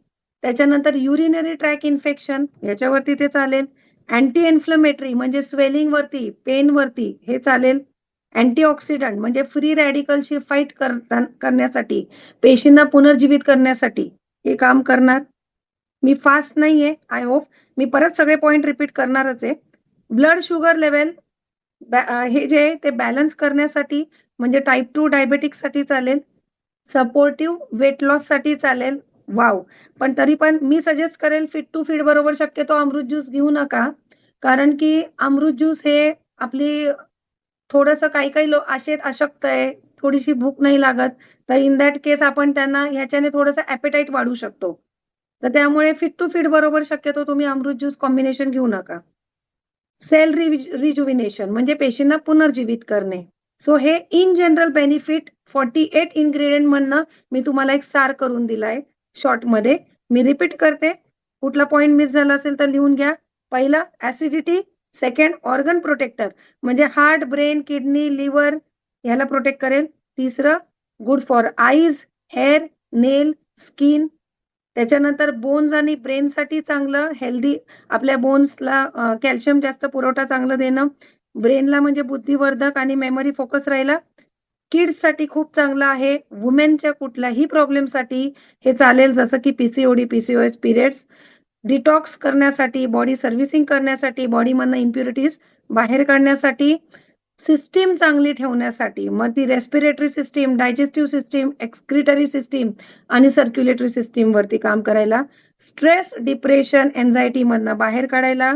त्याच्यानंतर युरिनरी ट्रॅक इन्फेक्शन याच्यावरती ते चालेल. अँटी इन्फ्लमेटरी म्हणजे स्वेलिंग वरती, पेन वरती हे चालेल. अँटीऑक्सिडंट म्हणजे फ्री रॅडिकलशी फाईट करण्यासाठी, पेशींना पुनर्जीवित करण्यासाठी हे काम करणार. मी फास्ट नाहीये, आय होप. मी परत सगळे पॉइंट रिपीट करणारच आहे. ब्लड शुगर लेवल हे जे ते बॅलन्स करण्यासाठी म्हणजे टाईप 2 डायबेटिक्स साठी चालेल. सपोर्टिव्ह वेट लॉस साठी चालेल. वाव. पण तरी पण मी सजेस्ट करेल फिट टू फिट बरोबर शक्यतो अमृत ज्यूस घेऊ नका. कारण की अमृत ज्यूस हे आपली थोडंसं काही असे अशक्त आहे, थोडीशी भूक नाही लागत, तर इन दॅट केस आपण त्यांना ह्याच्याने थोडंसं ॲपेटाईट वाढू शकतो. तर त्यामुळे फिट टू फिट बरोबर शक्यतो तुम्ही अमृत ज्यूस कॉम्बिनेशन घेऊ नका. सेल रिज्युविनेशन म्हणजे पेशींना पुनर्जीवित करणे. सो हे इन जनरल बेनिफिट 48 इन्ग्रेडियंट मधनं मी तुम्हाला एक सार करून दिलाय शॉर्टमध्ये. मी रिपीट करते, कुठला पॉइंट मिस झाला असेल तर लिहून घ्या. पहिला ऍसिडिटी, सेकंड ऑर्गन प्रोटेक्टर म्हणजे हार्ट, ब्रेन, किडनी, लिव्हर याला प्रोटेक्ट करेल. तिसरं good for eyes, hair, nail, skin. त्याच्यानंतर बोन्स आणि ब्रेन साठी चांगलं, हेल्दी आपल्या बोन्सला कॅल्शियम जास्त पुरवठा चांगलं देणं. ब्रेनला म्हणजे बुद्धिवर्धक आणि मेमरी फोकस राहिला. किड्स साठी खूप चांगलं आहे. वुमेनच्या कुठल्याही प्रॉब्लेमसाठी हे चालेल, जसं की पीसीओडी, पीसीओएस, पिरियड्स. डिटॉक्स करण्यासाठी, बॉडी सर्व्हिसिंग करण्यासाठी, बॉडीमधनं इम्प्युरिटीज बाहेर काढण्यासाठी, सिस्टीम चांगली ठेवण्यासाठी, मग ती respiratory system, digestive system, excretory system आणि सर्क्युलेटरी सिस्टीम वरती काम करायला, स्ट्रेस, डिप्रेशन, एन्झायटी मधनं बाहेर काढायला,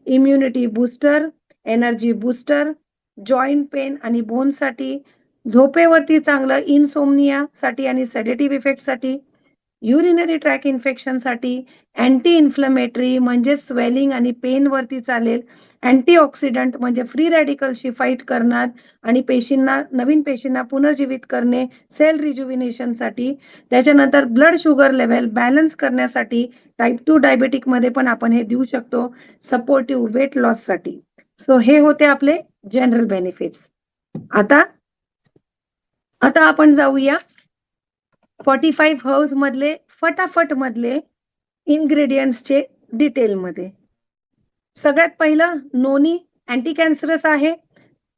immunity booster, energy booster, joint pain आणि बोनसाठी, झोपेवरती चांगलं, इनसोमनिया साठी आणि सेडेटिव्ह इफेक्ट साठी, युरिनरी ट्रॅक इन्फेक्शन साठी, अँटी इन्फ्लमेटरी म्हणजे स्वेलिंग आणि पेन वरती चालेल. अँटीऑक्सिडंट म्हणजे फ्री रॅडिकलशी फाईट करणार आणि नवीन पेशींना पुनर्जीवित करणे, सेल रिज्युविनेशन साठी. त्याच्यानंतर ब्लड शुगर लेवल बॅलन्स करण्यासाठी, टाईप 2 डायबेटिक मध्ये पण आपण हे देऊ शकतो, सपोर्टिव्ह वेट लॉस साठी. सो हे होते आपले जनरल बेनिफिट्स. आता आपण जाऊया 45 हर्ब्स मधले फटाफट मधले इन्ग्रेडियंट्सचे डिटेलमध्ये. सगळ्यात पहिलं नोनी अँटी कॅन्सरस आहे.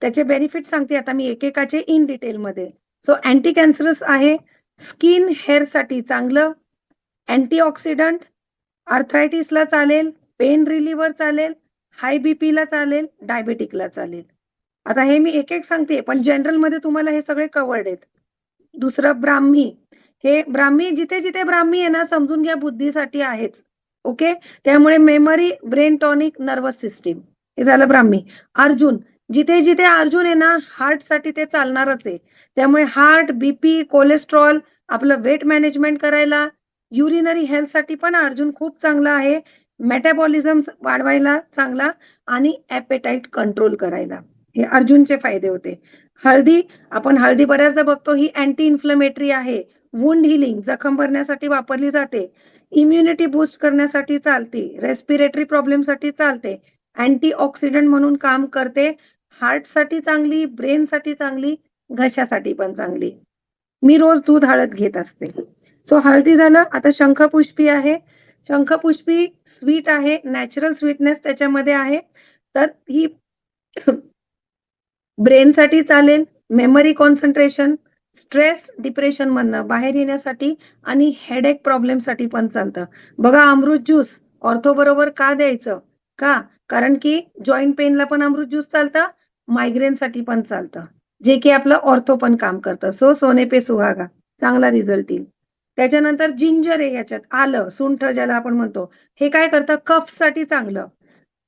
त्याचे बेनिफिट सांगते आता मी एकेकाचे इन डिटेलमध्ये. सो अँटी कॅन्सरस आहे, स्किन हेअर साठी चांगलं, अँटीऑक्सिडंट, आर्थरायटिसला चालेल, पेन रिलीव्हर चालेल, हाय बीपी ला चालेल, डायबेटिकला चालेल. आता हे मी एक एक सांगते, पण जनरल मध्ये तुम्हाला हे सगळे कवर्ड आहेत. दुसरं ब्राह्मी. हे ब्राह्मी जिथे जिथे ब्राह्मी आहे ना, समजून घ्या बुद्धीसाठी आहेच. ओके. त्यामुळे memory, brain tonic, nervous system हे झालं ब्राह्मी. अर्जुन, जिथे जिथे अर्जुन आहे ना, हार्ट साठी ते चालणारच आहे. त्यामुळे हार्ट, बीपी, कोलेस्ट्रॉल, आपलं वेट मॅनेजमेंट करायला, युरिनरी हेल्थ साठी पण अर्जुन खूप चांगला आहे. मेटाबॉलिझम वाढवायला चांगला आणि ॲपेटाईट कंट्रोल करायला हे अर्जुनचे फायदे होते. हळदी, आपण हळदी बऱ्याचदा बघतो, ही अँटी इन्फ्लमेटरी आहे. वुंड हिलिंग, जखम भरण्यासाठी वापरली जाते. इम्युनिटी बूस्ट करण्यासाठी चालते. रेस्पिरेटरी प्रॉब्लेम साठी चालते. अँटीऑक्सिडंट म्हणून काम करते. हार्ट साठी चांगली, ब्रेन साठी चांगली, घशासाठी पण चांगली. मी रोज दूध हळद घेत असते. सो हळदी झालं. आता शंखपुष्पी आहे. शंखपुष्पी स्वीट आहे, नॅचरल स्वीटनेस त्याच्यामध्ये आहे. तर ही ब्रेन साठी चालेल, मेमरी कॉन्सन्ट्रेशन, स्ट्रेस, डिप्रेशन मधनं बाहेर येण्यासाठी आणि हेडेक प्रॉब्लेम साठी पण चालतं. बघा, अमृत ज्यूस ऑर्थो बरोबर का द्यायचं? का? कारण की जॉईंट पेनला पण अमृत ज्यूस चालतं, मायग्रेन साठी पण चालतं, जे की आपलं ऑर्थो पण काम करतं. सो सोने पे सुहागा, चांगला रिझल्ट येईल. त्याच्यानंतर जिंजर आहे, याच्यात आलं, सुंठ ज्याला आपण म्हणतो, हे काय करतं? कफ साठी चांगलं,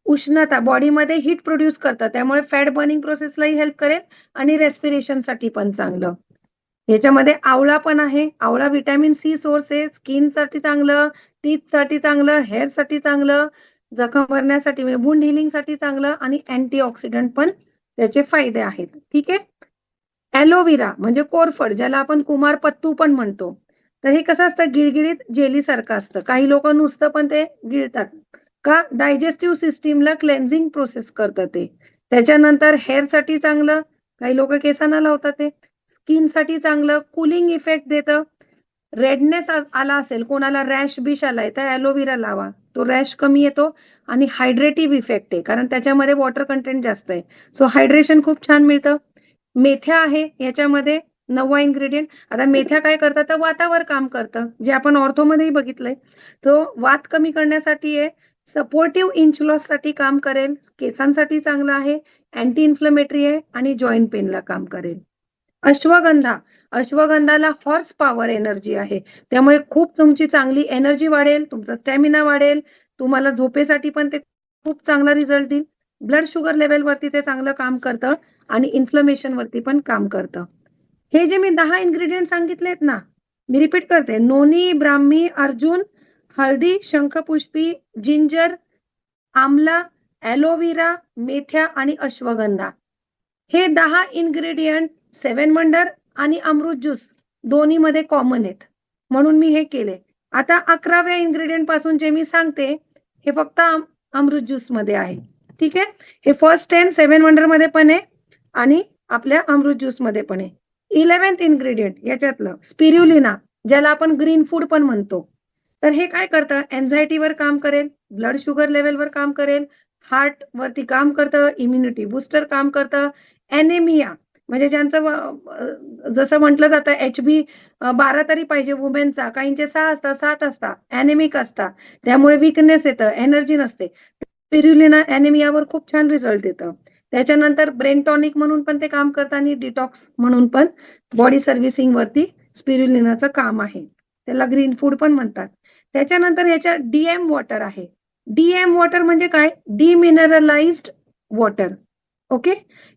उष्णता बॉडीमध्ये हीट प्रोड्यूस करतं, त्यामुळे फॅट बर्निंग प्रोसेसलाही हेल्प करेल आणि रेस्पिरेशन साठी पण चांगलं. याच्यामध्ये आवळा पण आहे. आवळा व्हिटॅमिन सी सोर्स आहे, स्किन साठी चांगलं, टीथ साठी चांगलं, हेअर साठी चांगलं, जखम भरण्यासाठी म्हणजे वुंड हिलिंगसाठी चांगलं आणि अँटीऑक्सिडंट पण त्याचे फायदे आहेत. ठीक आहे. ॲलोव्हेरा म्हणजे कोरफड ज्याला आपण कुमारपत्तू पण म्हणतो. तर हे कसं असतं गिळगिळीत जेली सारखं असतं. काही लोक नुसतं पण ते गिळतात. का डायजेस्टिव्ह सिस्टीमला क्लेन्झिंग प्रोसेस करतं ते. त्याच्यानंतर हेअरसाठी चांगलं, काही लोक केसांना लावतात ते. स्किनसाठी चांगलं, कूलिंग इफेक्ट देतं. रेडनेस आला असेल, कोणाला रॅश बिश आलाय तर ॲलोव्हेरा लावा. तो रॅश कमी येतो आणि हायड्रेटिव्ह इफेक्ट आहे कारण त्याच्यामध्ये वॉटर कंटेंट जास्त आहे. सो हायड्रेशन खूप छान मिळतं. मेथ्या आहे याच्यामध्ये 9वा इन्ग्रेडियंट. आता मेथ्या काय करतात तर वातावर काम करतं, जे आपण ऑर्थोमध्येही बघितलंय. तो वात कमी करण्यासाठी आहे, सपोर्टिव्ह इंच लॉस साठी काम करेल, केसांसाठी चांगलं आहे, अँटी इन्फ्लेमेटरी आहे आणि जॉईंट पेनला काम करेल. अश्वगंधा, अश्वगंधाला हॉर्स पॉवर एनर्जी आहे, त्यामुळे खूप तुमची चांगली एनर्जी वाढेल, तुमचा स्टॅमिना वाढेल, तुम्हाला झोपेसाठी पण ते खूप चांगला रिझल्ट देईल. ब्लड शुगर लेवल वरती ते चांगलं काम करतं आणि इन्फ्लमेशन वरती पण काम करतं. हे जे मी 10 इन्ग्रेडियंट सांगितलेत ना, मी रिपीट करते. नोनी, ब्राह्मी, अर्जुन, हळदी, शंखपुष्पी, जिंजर, आमला, ॲलोव्हेरा, मेथ्या आणि अश्वगंधा. हे 10 इन्ग्रेडियंट 7 वंडर आणि अमृत ज्यूस दोन्हीमध्ये कॉमन आहेत. म्हणून मी हे केले. आता 11व्या इन्ग्रेडियंट पासून जे मी सांगते, हे फक्त अमृत ज्यूस मध्ये आहे. ठीक आहे. हे फर्स्ट 10 7 वंडर मध्ये पण आहे आणि आपल्या अमृत ज्यूस मध्ये पण आहे. 11th इन्ग्रेडियंट याच्यातलं स्पिरुलिना, ज्याला आपण ग्रीन फूड पण म्हणतो. तर हे काय करतं, एन्झायटीवर काम करेल, ब्लड शुगर लेवलवर काम करेल, हार्ट वरती काम करतं, इम्युनिटी बुस्टर काम करतं, ॲनेमिया म्हणजे ज्यांचं जसं म्हटलं जातं HB 12 तरी पाहिजे वुमेनचा, काहींचे 6 असतात, 7 असतात, ॲनेमिक असतात, त्यामुळे विकनेस येतं, एनर्जी नसते. स्पिरुलिना ॲनेमियावर खूप छान रिझल्ट देतं. त्याच्यानंतर ब्रेन टॉनिक म्हणून पण ते काम करतं आणि डिटॉक्स म्हणून पण बॉडी सर्व्हिसिंग वरती स्पिरुलिनाचं काम आहे. त्याला ग्रीन फूड पण म्हणतात. त्याच्यानंतर याच्या DM वॉटर आहे. DM वॉटर म्हणजे काय, डिमिनरलाइज्ड वॉटर. ओके.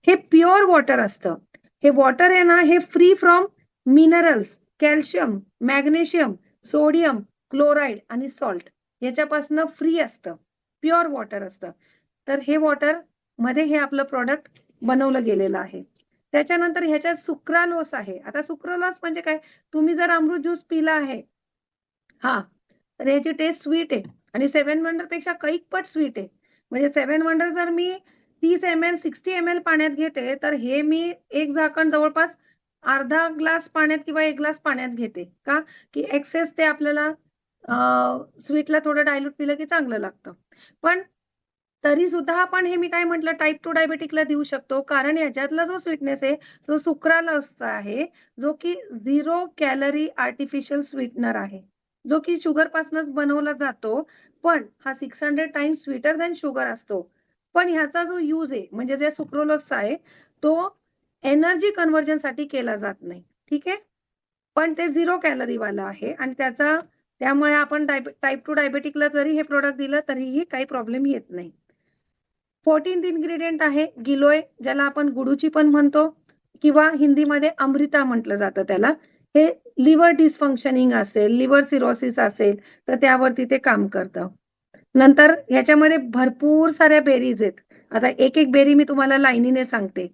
हे प्युअर वॉटर असतं. हे वॉटर आहे ना, हे free from minerals, calcium, magnesium, sodium, chloride आणि सॉल्ट याच्यापासून फ्री असतं. प्युअर वॉटर असतं. तर हे वॉटर मध्ये हे आपलं प्रॉडक्ट बनवलं गेलेलं आहे. त्याच्यानंतर ह्याच्यात सुक्रालोस आहे. आता सुक्रालोस म्हणजे काय, तुम्ही जर अमृत ज्यूस पिला आहे हा, तर याची टेस्ट स्वीट आहे आणि 7 वंडर पेक्षा कैक पट स्वीट आहे. म्हणजे 7 वंडर जर मी 30 ml 60 ml पाण्यात घेते, तर हे मी एक झाकण जवळपास अर्धा ग्लास पाण्यात किंवा 1 ग्लास पाण्यात घेते. का की एक्सेस ते आपल्याला स्वीटला थोडं डायल्यूट पिलं की चांगलं लागतं. पण तरी सुद्धा आपण हे मी काय म्हटलं टाइप 2 डायबेटिकला देऊ शकतो, कारण याच्यातला जो स्वीटनेस आहे तो सुक्रालोसचा आहे, जो की 0 कॅलरी आर्टिफिशियल स्वीटनर आहे, जो की शुगर पासूनच बनवला जातो. पण हा 600 टाइम्स स्वीटर दॅन शुगर असतो. पण ह्याचा जो यूज आहे म्हणजे जे सुक्रोलोसचा आहे, तो एनर्जी कन्व्हर्जन साठी केला जात नाही. ठीक आहे. पण ते 0 कॅलरी वाला आहे आणि त्यामुळे आपण टाइप 2 डायबेटिकला जरी हे प्रोडक्ट दिलं तरीही काही प्रॉब्लेम येत नाही. 14th इन्ग्रेडियंट आहे गिलोय, ज्याला आपण गुडूची पण म्हणतो किंवा हिंदीमध्ये अमृता म्हटलं जातं त्याला. हे लिव्हर डिसफंक्शनिंग असेल, लिव्हर सिरोसिस असेल तर त्यावरती ते काम करतं. नंतर ह्याच्यामध्ये भरपूर साऱ्या बेरीज आहेत. आता एक एक बेरी मी तुम्हाला लाईनीने सांगते.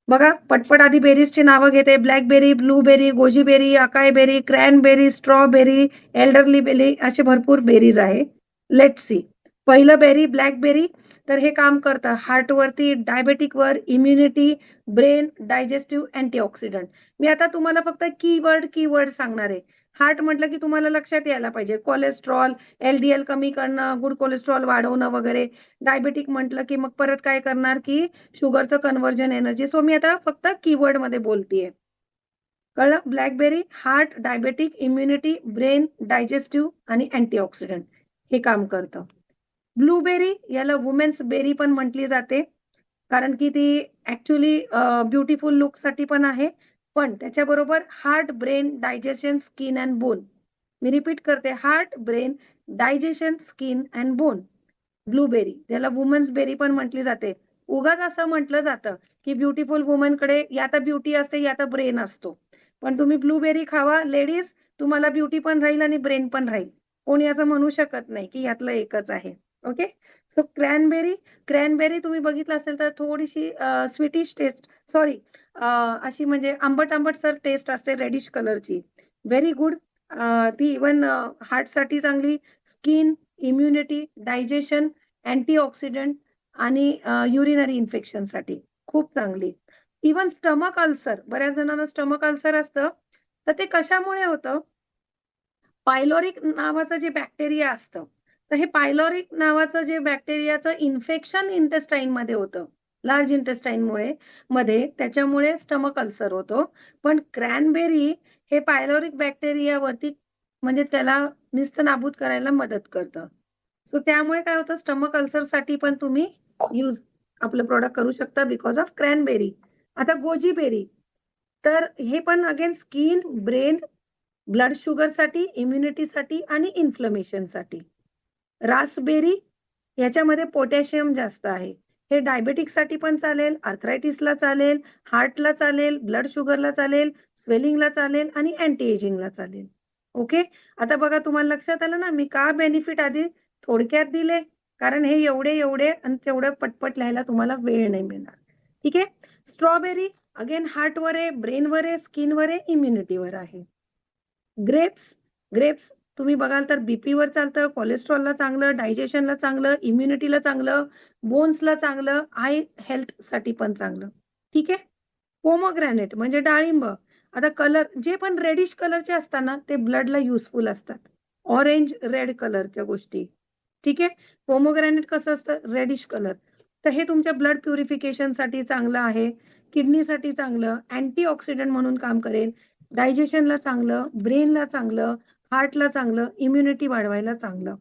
बघा पटपट आधी बेरीजची नावं घेते. Blackberry, blueberry, goji berry, acai berry, cranberry, strawberry, elderly berry असे भरपूर बेरीज आहे. Let's see. पहिलं बेरी ब्लॅकबेरी, तर हे काम करतं हार्टवरती, डायबेटिकवर, इम्युनिटी, ब्रेन, डायजेस्टिव्ह, अँटीऑक्सिडंट. मी आता तुम्हाला फक्त कीवर्ड सांगणार आहे. हार्ट म्हटलं की तुम्हाला लक्षात यायला पाहिजे कोलेस्ट्रॉल, LDL कमी करणं, गुड कोलेस्ट्रॉल वाढवणं वगैरे. डायबेटिक म्हटलं की मग परत काय करणार की शुगरचं कन्व्हर्जन एनर्जी. सो मी आता फक्त कीवर्ड मध्ये बोलतेय. कळलं. Blackberry heart, diabetic, immunity, brain, digestive आणि अँटीऑक्सिडंट हे काम करतं. ब्लूबेरी याला वुमेन्स बेरी पण म्हटली जाते, कारण की ती ऍक्च्युली ब्युटिफुल लुक साठी पण आहे. पण त्याच्याबरोबर heart, brain, digestion, skin and bone. मी रिपीट करते, heart, brain, digestion, skin and bone. Blueberry त्याला वुमन्स बेरी पण म्हटली जाते. उगाच असं म्हटलं जातं की ब्युटिफुल वुमन कडे या तर ब्युटी असते या तर ब्रेन असतो. पण तुम्ही ब्लूबेरी खावा लेडीज, तुम्हाला ब्युटी पण राहील आणि ब्रेन पण राहील. कोणी असं म्हणू शकत नाही की यातलं एकच आहे. ओके. सो क्रॅनबेरी तुम्ही बघितलं असेल तर थोडीशी स्वीटिश टेस्ट, सॉरी, अशी म्हणजे आंबट आंबट सर टेस्ट असते रेडिश कलरची. Very good. ती इवन हार्टसाठी चांगली, स्किन, इम्युनिटी, डायजेशन, अँटीऑक्सिडंट आणि युरिनरी इन्फेक्शनसाठी खूप चांगली. इवन स्टमक अल्सर, बऱ्याच जणांना स्टमक अल्सर असतं, तर ते कशामुळे होतं? पायलोरिक नावाचं जे बॅक्टेरिया असतं, तर हे पायलोरिक नावाचं जे बॅक्टेरियाचं इन्फेक्शन इंटेस्टाईन मध्ये होतं, लार्ज इंटेस्टाईन मध्ये, त्याच्यामुळे स्टमक अल्सर होतो. पण क्रॅनबेरी हे पायलोरिक बॅक्टेरियावरती म्हणजे त्याला निस्तनाबूत करायला मदत करतं. सो त्यामुळे काय होतं, स्टमक अल्सरसाठी पण तुम्ही यूज आपलं प्रोडक्ट करू शकता बिकॉज ऑफ क्रॅनबेरी. आता गोजी बेरी, तर हे पण अगेन स्किन, ब्रेन, ब्लड शुगरसाठी, इम्युनिटीसाठी आणि इन्फ्लमेशनसाठी. रास्पबेरी, याच्यामध्ये पोटॅशियम जास्त आहे. हे डायबेटिकसाठी पण चालेल, आर्थरायटिसला चालेल, हार्टला चालेल, ब्लड शुगरला चालेल, स्वेलिंगला चालेल आणि अँटी एजिंगला चालेल. ओके. आता बघा तुम्हाला लक्षात आलं ना मी का बेनिफिट आधी थोडक्यात दिले, कारण हे एवढे एवढे आणि तेवढं पटपट लिहायला तुम्हाला वेळ नाही मिळणार. ठीक आहे. स्ट्रॉबेरी अगेन हार्टवर आहे, ब्रेनवर आहे, स्किनवर आहे, इम्युनिटीवर आहे. ग्रेप्स, ग्रेप्स तुम्ही बघाल तर बीपीवर चालतं, कोलेस्ट्रॉलला चांगलं, डायजेशनला चांगलं, इम्युनिटीला चांगलं, बोन्सला चांगलं, आय हेल्थसाठी पण चांगलं. ठीक आहे. पोमोग्रॅनेट म्हणजे डाळिंब. आता कलर जे पण रेडिश कलरचे असतात ना, ते ब्लडला युजफुल असतात. ऑरेंज, रेड कलरच्या गोष्टी. ठीक आहे. पोमोग्रॅनेट कसं असतं, रेडिश कलर. तर हे तुमच्या ब्लड प्युरिफिकेशनसाठी चांगलं आहे, किडनीसाठी चांगलं, अँटीऑक्सिडंट म्हणून काम करेल, डायजेशनला चांगलं, ब्रेनला चांगलं, हार्टला चांगलं, इम्युनिटी वाढवायला चांगलं.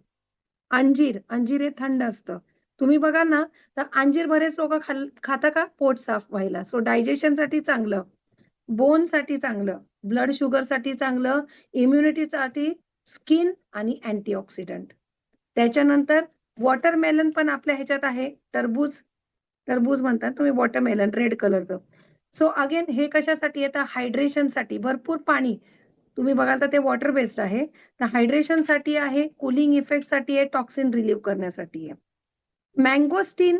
अंजीर, अंजीर हे थंड असतं. तुम्ही बघाल ना, तर अंजीर बरेच लोकं खाता का? पोट साफ व्हायला. सो डायजेशनसाठी चांगलं, बोनसाठी चांगलं, ब्लड शुगरसाठी चांगलं, इम्युनिटीसाठी, स्किन आणि अँटीऑक्सिडंट. त्याच्यानंतर वॉटरमेलन पण आपल्या ह्याच्यात आहे. टरबूज, टरबूज म्हणतात तुम्ही वॉटरमेलन रेड कलरचं. सो अगेन हे कशासाठी येतं? हायड्रेशनसाठी. भरपूर पाणी तुम्ही बघाल तर ते वॉटर बेस्ड आहे. तर हायड्रेशनसाठी आहे, कूलिंग इफेक्टसाठी आहे, टॉक्सिन रिलीव्ह करण्यासाठी आहे. मँगोस्टीन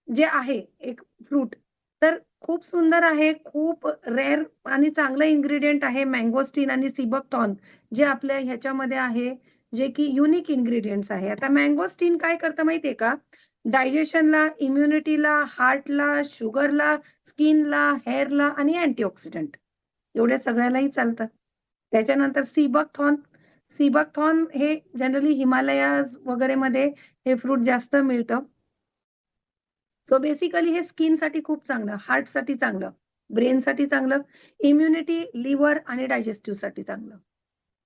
जे आहे एक फ्रूट, तर खूप सुंदर आहे, खूप रेअर आणि चांगलं इन्ग्रेडियंट आहे मँगोस्टीन आणि सिबकथॉर्न, जे आपल्या ह्याच्यामध्ये आहे, जे की युनिक इन्ग्रेडियंट्स आहे. आता मँगोस्टीन काय करतं माहितीये का? डायजेशनला, इम्युनिटीला, हार्टला, शुगरला, स्किनला, हेअरला आणि अँटीऑक्सिडंट एवढ्या सगळ्यालाही चालतं. त्याच्यानंतर सीबकथॉर्न, सीबकथॉर्न हे जनरली हिमालयाज वगैरे मध्ये हे फ्रूट जास्त मिळतं. सो बेसिकली हे स्किनसाठी खूप चांगलं, हार्टसाठी चांगलं, ब्रेनसाठी चांगलं, इम्युनिटी, लिव्हर आणि डायजेस्टिव्हसाठी चांगलं.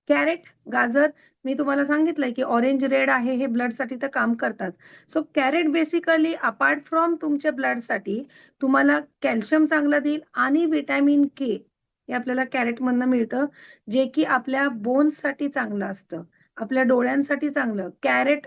कॅरेट, गाजर मी तुम्हाला सांगितलंय की ऑरेंज, रेड आहे हे ब्लडसाठी तर काम करतात. So carrot basically apart from तुमच्या ब्लडसाठी तुम्हाला कॅल्शियम चांगलं देईल आणि व्हिटॅमिन के हे आपल्याला कॅरेटमधनं मिळतं, जे की आपल्या बोन्ससाठी चांगलं असतं, आपल्या डोळ्यांसाठी चांगलं. कॅरेट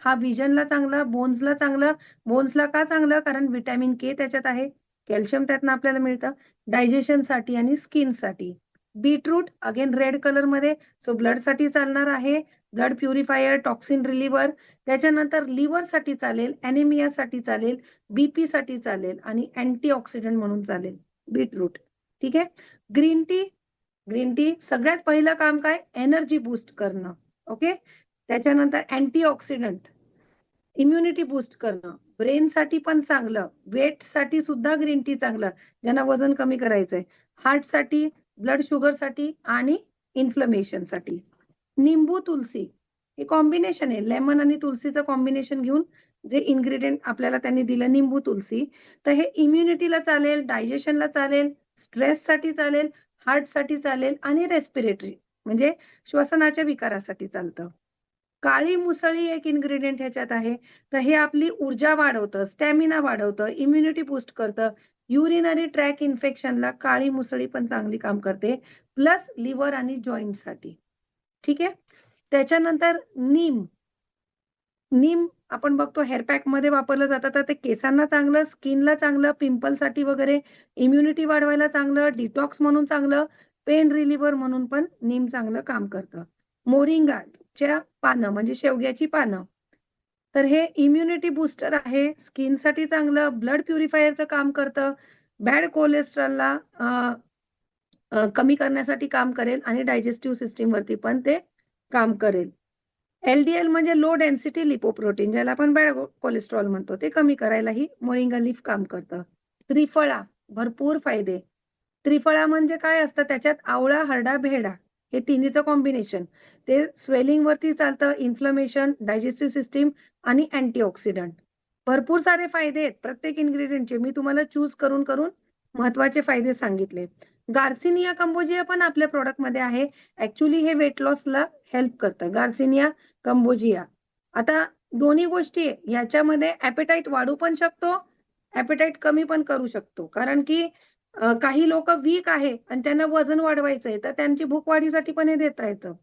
हा व्हिजनला चांगलं, बोन्सला चांगलं. बोन्सला का चांगलं? कारण व्हिटॅमिन के त्याच्यात आहे, कॅल्शियम त्यातनं आपल्याला मिळतं, डायजेशनसाठी आणि स्किनसाठी. बीटरूट अगेन रेड कलरमध्ये, सो ब्लडसाठी चालणार आहे, ब्लड प्युरिफायर, टॉक्सिन रिलीव्हर. त्याच्यानंतर लिव्हरसाठी चालेल, ॲनिमियासाठी चालेल, बीपीसाठी चालेल आणि अँटीऑक्सिडंट म्हणून चालेल बीटरूट. ठीक आहे. ग्रीन टी, ग्रीन टी सगळ्यात पहिलं काम काय? एनर्जी बूस्ट करणं. ओके. त्याच्यानंतर अँटीऑक्सिडंट, इम्युनिटी बूस्ट करणं, ब्रेनसाठी पण चांगलं, वेटसाठी सुद्धा ग्रीन टी चांगलं, ज्यांना वजन कमी करायचंय, हार्टसाठी, ब्लड शुगरसाठी आणि इन्फ्लमेशनसाठी. निंबू, तुलसी हे कॉम्बिनेशन आहे. लेमन आणि तुलसीचं कॉम्बिनेशन घेऊन जे इन्ग्रेडियंट आपल्याला त्यांनी दिलं निंबू, तुलसी, तर हे इम्युनिटीला चालेल, डायजेशनला चालेल, स्ट्रेससाठी चालेल, हार्टसाठी चालेल आणि रेस्पिरेटरी म्हणजे श्वसनाच्या विकारासाठी चालतं. काळी मुसळी एक इन्ग्रेडियंट ह्याच्यात आहे. तर हे आपली ऊर्जा वाढवतं, स्टॅमिना वाढवतं, इम्युनिटी बूस्ट करतं. युरिनरी ट्रॅक इन्फेक्शनला काळी मुसळी पण चांगली काम करते. प्लस लिव्हर आणि जॉइंटसाठी. ठीक आहे. त्याच्यानंतर नीम, नीम आपण बघतो हेअर पॅकमध्ये वापरलं जातं, तर ते केसांना चांगलं, स्किनला चांगलं, पिंपलसाठी वगैरे, इम्युनिटी वाढवायला चांगलं, डिटॉक्स म्हणून चांगलं, पेन रिलीव्हर म्हणून पण नीम चांगलं काम करतं. मोरिंगाच्या पानं म्हणजे शेवग्याची पानं, तर हे इम्युनिटी बुस्टर आहे, स्किनसाठी चांगलं, ब्लड प्युरिफायरचं काम करतं, बॅड कोलेस्ट्रॉलला कमी करण्यासाठी काम करेल आणि डायजेस्टिव्ह सिस्टीम वरती पण ते काम करेल. LDL म्हणजे लो डेन्सिटी लिपोप्रोटीन, ज्याला आपण बॅड कोलेस्ट्रॉल म्हणतो, ते कमी करायलाही मोरिंगा लीफ काम करतं. त्रिफळा, भरपूर फायदे. त्रिफळा म्हणजे काय असतं, त्याच्यात आवळा, हरडा, भेडा हे तिन्हीचं कॉम्बिनेशन. ते स्वेलिंग वरती चालतं, इन्फ्लमेशन, डायजेस्टिव्ह सिस्टीम आणि अँटीऑक्सिडंट. भरपूर सारे फायदे आहेत प्रत्येक इन्ग्रेडियंटचे. मी तुम्हाला चूज करून करून महत्वाचे फायदे सांगितले. गार्सिनिया कंबोजिया पण आपल्या प्रोडक्टमध्ये आहे. ऍक्च्युली हे वेट लॉसला हेल्प करतं, गार्सिनिया कंबोजिया. आता दोन्ही गोष्टी आहे ह्याच्यामध्ये, ऍपेटाईट वाढू पण शकतो, ऍपेटाईट कमी पण करू शकतो. कारण की काही लोक वीक आहे आणि त्यांना वजन वाढवायचंय, तर त्यांची भूक वाढीसाठी पण हे देता येतं.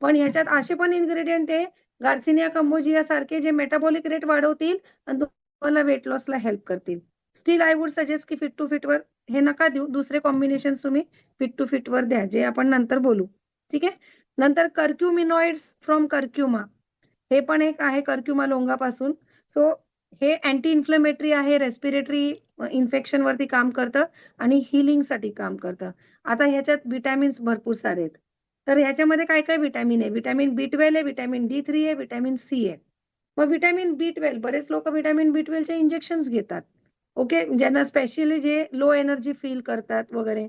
पण ह्याच्यात असे पण इन्ग्रेडियंट आहे गार्सिनिया कंबोजिया सारखे, जे मेटाबॉलिक रेट वाढवतील आणि तुम्हाला वेट लॉसला हेल्प करतील. स्टील आय वुड सजेस्ट की फिट टू फिट वर हे नका देऊ, दुसरे कॉम्बिनेशन तुम्ही फिट टू फिट वर द्या, जे आपण नंतर बोलू. ठीक आहे. नंतर कर्क्युमिनॉइड्स फ्रॉम कर्क्युमा, हे पण एक आहे कर्क्युमा लोंगापासून. सो हे अँटी इन्फ्लेमेटरी आहे, रेस्पिरेटरी इन्फेक्शन वरती काम करतं आणि हिलिंग साठी काम करतं. आता ह्याच्यात विटॅमिन्स भरपूर सारे आहेत. तर ह्याच्यामध्ये काय काय विटॅमिन आहे, विटॅमिन B12 आहे, विटॅमिन D3 आहे, विटॅमिन C आहे. मग विटॅमिन B12, बरेच लोक विटॅमिन B12 चे इंजेक्शन घेतात. ओके, ज्यांना स्पेशली जे लो एनर्जी फील करतात वगैरे.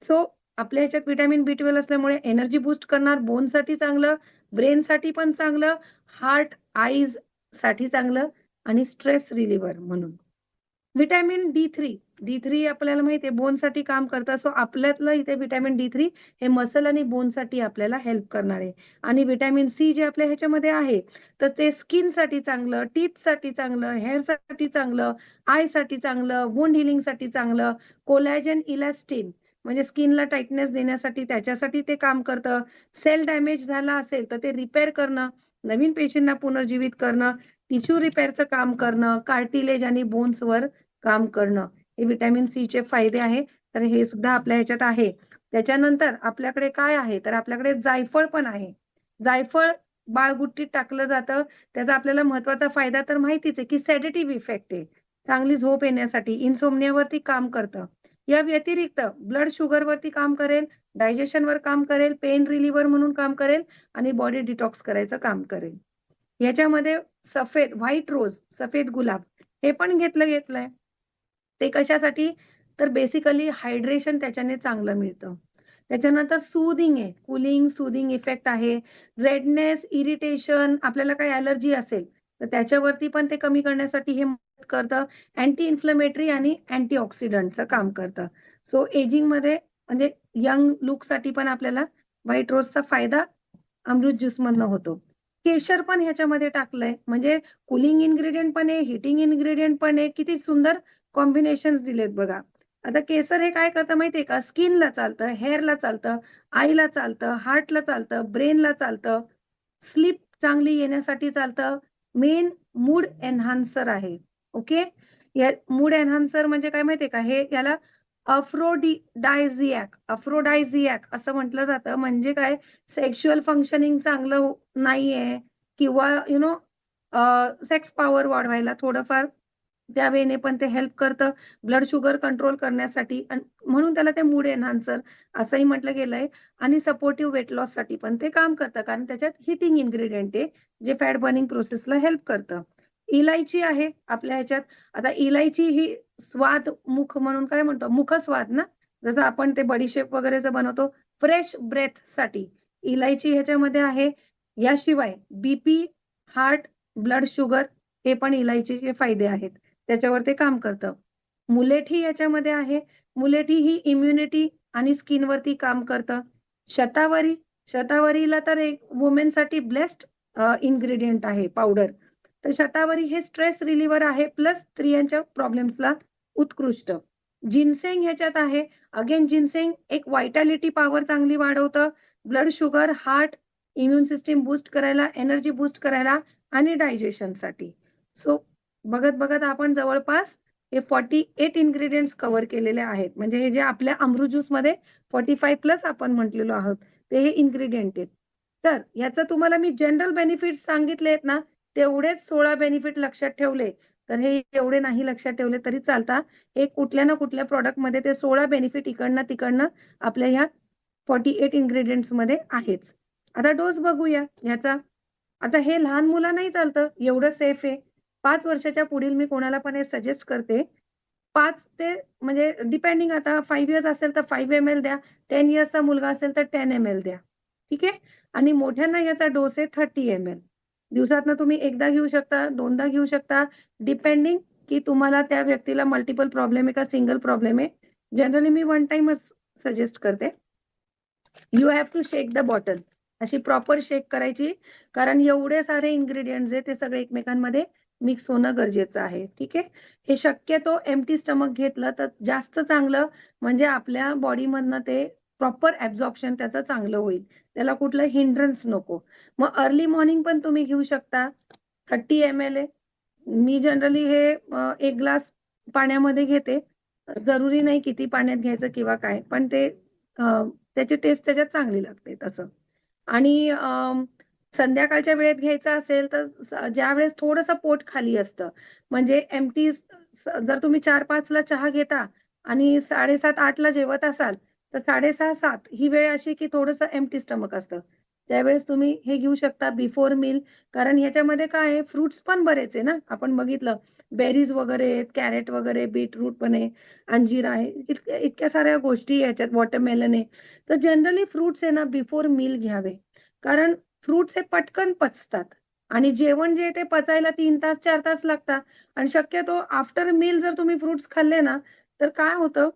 सो आपल्या ह्याच्यात विटॅमिन B12 असल्यामुळे एनर्जी बूस्ट करणार, बोन साठी चांगलं, ब्रेन साठी पण चांगलं, हार्ट, आईज साठी चांगलं आणि स्ट्रेस रिलीव्हर म्हणून. विटॅमिन D3 आपल्याला माहिती आहे बोनसाठी काम करतं. सो आपल्यातलं इथे विटॅमिन D3 हे मसल आणि बोनसाठी आपल्याला हेल्प करणार आहे. आणि विटॅमिन C जे आपल्या ह्याच्यामध्ये आहे, तर ते स्किनसाठी चांगलं, टीथसाठी चांगलं, हेअरसाठी चांगलं, आयसाठी चांगलं, वुंड हिलिंगसाठी चांगलं, कोलॅजन इलॅस्टिन म्हणजे स्किनला टाईटनेस देण्यासाठी त्याच्यासाठी ते काम करतं. सेल डॅमेज झाला असेल तर ते रिपेअर करणं, नवीन पेशींना पुनर्जीवित करणं, टिश्यू रिपेअरचं काम करणं, कार्टिलेज आणि बोन्सवर काम करणं, हे विटॅमिन C चे फायदे आहे. तर हे सुद्धा आपल्या ह्याच्यात आहे. त्याच्यानंतर आपल्याकडे काय आहे, तर आपल्याकडे जायफळ पण आहे. जायफळ बाळगुट्टीत टाकलं जातं. त्याचा आपल्याला महत्वाचा फायदा तर माहितीच आहे की सेडेटिव्ह इफेक्ट आहे, चांगली झोप येण्यासाठी, इन्सोमनियावरती काम करतं. या व्यतिरिक्त ब्लड शुगर वरती काम करेल, डायजेशनवर काम करेल, पेन रिलीव्हर म्हणून काम करेल आणि बॉडी डिटॉक्स करायचं काम करेल. याच्यामध्ये सफेद व्हाईट रोज, सफेद गुलाब हे पण घेतलंय. ते कशासाठी, तर बेसिकली हायड्रेशन त्याच्याने चांगलं मिळतं. त्याच्यानंतर सूदिंग आहे, कुलिंग सूदिंग इफेक्ट आहे. रेडनेस, इरिटेशन, आपल्याला काही अलर्जी असेल तर त्याच्यावरती पण ते कमी करण्यासाठी हे मदत करतं. अँटी इन्फ्लेमेटरी आणि अँटीऑक्सिडंटचं काम करतं. सो एजिंग मध्ये म्हणजे यंग लुकसाठी पण आपल्याला व्हाईट रोजचा फायदा अमृत ज्यूस मधनं होतो. केशर पण ह्याच्यामध्ये टाकलंय, म्हणजे कुलिंग इन्ग्रेडियंट पण आहे, हिटिंग इन्ग्रेडियंट पण आहे. किती सुंदर कॉम्बिनेशन दिलेत बघा. आता केसर हे काय करतं माहितीये का, स्किनला चालतं, हेअरला चालतं, आईला चालतं, हार्टला चालतं, ब्रेनला चालतं, स्लीप चांगली येण्यासाठी चालतं. मेन मूड एन्हान्सर आहे. ओके, या मूड एन्हान्सर म्हणजे काय माहितीये का, हे याला अफ्रोडायझियाक असं म्हटलं जातं. म्हणजे काय, सेक्शुअल फंक्शनिंग चांगलं नाहीये किंवा सेक्स पॉवर वाढवायला थोडंफार त्या वेने पण ते हेल्प करतं. ब्लड शुगर कंट्रोल करण्यासाठी म्हणून त्याला ते मूड एन्हान्सर असंही म्हटलं गेलंय. आणि सपोर्टिव्ह वेट लॉस साठी पण ते काम करतं, कारण त्याच्यात हिटिंग इन्ग्रेडियंट आहे, जे फॅट बर्निंग प्रोसेसला हेल्प करतं. इलायची आहे आपल्या ह्याच्यात. आता इलायची ही स्वाद मुख म्हणून काय म्हणतो, मुखस्वाद ना, जसं आपण ते बडीशेप वगैरेच बनवतो, फ्रेश ब्रेथ साठी इलायची ह्याच्यामध्ये आहे. याशिवाय बीपी, हार्ट, ब्लड शुगर हे पण इलायचीचे फायदे आहेत, त्याच्यावर ते काम करतं. मुलेठी याच्यामध्ये आहे. मुलेठी ही इम्युनिटी आणि स्किन वरती काम करतं. शतावरी, शतावरीला तर एक वुमेनसाठी बेस्ट इन्ग्रेडियंट आहे पावडर. तर शतावरी हे स्ट्रेस रिलीव्हर आहे, प्लस स्त्रियांच्या प्रॉब्लेम्सला उत्कृष्ट. जिनसेंग ह्याच्यात आहे. अगेन जिनसेंग एक व्हायटॅलिटी पॉवर चांगली वाढवतं, blood sugar, heart, immune system boost करायला, एनर्जी बूस्ट करायला आणि डायजेशन साठी. सो बघत बघत आपण जवळपास हे 48 इन्ग्रेडियंट्स कव्हर केलेले आहेत. म्हणजे हे जे आपल्या अमृत ज्यूस मध्ये 45 प्लस आपण म्हटलेलो आहोत, ते हे इन्ग्रेडियंट आहेत. तर याचा तुम्हाला मी जनरल बेनिफिट सांगितले आहेत ना, तेवढेच 16 बेनिफिट लक्षात ठेवले तर हे एवढे नाही लक्षात ठेवले तरी चालतात. हे कुठल्या ना कुठल्या प्रॉडक्टमध्ये ते 16 बेनिफिट इकडनं तिकडनं आपल्या ह्या 48 इंग्रेडियंट्स मध्ये आहेच. आता डोस बघूया ह्याचा. आता हे लहान मुलांनाही चालतं, एवढं सेफ आहे. 5 वर्षाच्या पुढील मी कोणाला पण हे सजेस्ट करते. 5 ते म्हणजे डिपेंडिंग आता 5 इयर्स असेल तर 5 ml द्या. 10 इयर्सचा मुलगा असेल तर 10 ml द्या. ठीक आहे? आणि मोठ्यांना याचा डोस आहे 30 ml. दिवसातनं तुम्ही एकदा घेऊ शकता, दोनदा घेऊ शकता, डिपेंडिंग की तुम्हाला त्या व्यक्तीला मल्टिपल प्रॉब्लेम आहे का सिंगल प्रॉब्लेम आहे. जनरली मी वन टाईमच सजेस्ट करते. You have to shake the bottle. अशी प्रॉपर शेक करायची, कारण एवढे सारे इन्ग्रेडियंट्स आहे ते सगळे एकमेकांमध्ये मिक्स होणं गरजेचं आहे. ठीक आहे? हे शक्यतो एम्प्टी स्टमक घेतलं तर जास्त चांगलं, म्हणजे आपल्या बॉडीमधनं ते प्रॉपर ॲब्झॉर्प्शन त्याचं चांगलं होईल. त्याला कुठलं हिंड्रन्स नको. मग अर्ली मॉर्निंग पण तुम्ही घेऊ शकता. 30 ml आहे. मी जनरली हे 1 ग्लास पाण्यामध्ये घेते. जरुरी नाही किती पाण्यात घ्यायचं किंवा काय, पण ते त्याची टेस्ट त्याच्यात चांगली लागते तसं. आणि संध्याकाळच्या वेळेत घ्यायचं असेल तर ज्यावेळेस थोडंसं पोट खाली असतं, म्हणजे एम्प्टी, जर तुम्ही 4-5 ला चहा घेता आणि 7:30-8 ला जेवत असाल, तर 6:30-7 ही वेळ अशी की थोडंसं एम्प्टी स्टमक असतं. त्यावेळेस तुम्ही हे घेऊ शकता बिफोर मील. कारण ह्याच्यामध्ये काय आहे, फ्रुट्स पण बरेच आहे ना. आपण बघितलं बेरीज वगैरे आहेत, कॅरेट वगैरे, बीटरूट पण आहे, अंजीर आहे, इतक्या साऱ्या गोष्टी ह्याच्यात, वॉटरमेलन आहे. तर जनरली फ्रुट्स आहे ना बिफोर मील घ्यावे. कारण फ्रुट्स हे पटकन पचतात आणि जेवण जे आहे ते पचायला 3 तास 4 तास लागतात. आणि शक्यतो आफ्टर मील जर तुम्ही फ्रुट्स खाल्ले ना, तर काय होतं,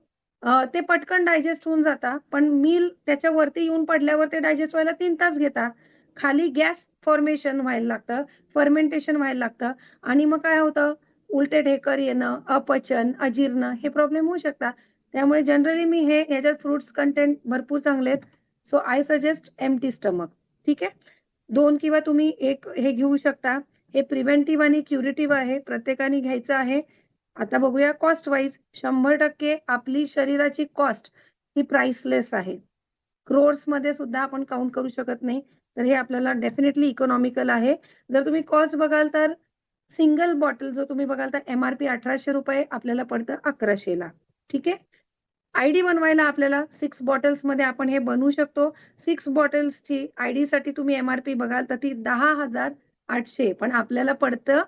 ते पटकन डायजेस्ट होऊन जातात. पण मील त्याच्यावरती येऊन पडल्यावर ते डायजेस्ट व्हायला 3 तास घेतात. खाली गॅस फॉर्मेशन व्हायला लागतं, फर्मेंटेशन व्हायला लागतं आणि मग काय होतं, उलटे ढेकर येणं, अपचन, अजीर्ण हे प्रॉब्लेम होऊ शकतात. त्यामुळे जनरली मी हे ह्याच्यात फ्रुट्स कंटेंट भरपूर चांगले आहेत. So I suggest empty stomach. ठीक आहे? 2 किंवा तुम्ही 1 हे घेऊ शकता. हे प्रिव्हेंटिव्ह आणि क्युरेटिव्ह आहे. प्रत्येकाने घ्यायचं आहे. आता बघूया कॉस्ट वाईज. 100% आपली शरीराची कॉस्ट ही प्राइसलेस आहे. क्रोर्समध्ये सुद्धा आपण काउंट करू शकत नाही. तर हे आपल्याला डेफिनेटली इकॉनॉमिकल आहे. जर तुम्ही कॉस्ट बघाल तर सिंगल बॉटल जो तुम्ही बघाल तर एम-आर-पी ₹1,800 आपल्याला पडतं 1100 ला. ठीक आहे? आयडी बनवायला आपल्याला 6 बॉटल्समध्ये आपण हे बनवू शकतो. 6 बॉटल्सची आयडीसाठी तुम्ही एम-आर-पी बघाल तर ती 10,800, पण आपल्याला पडतं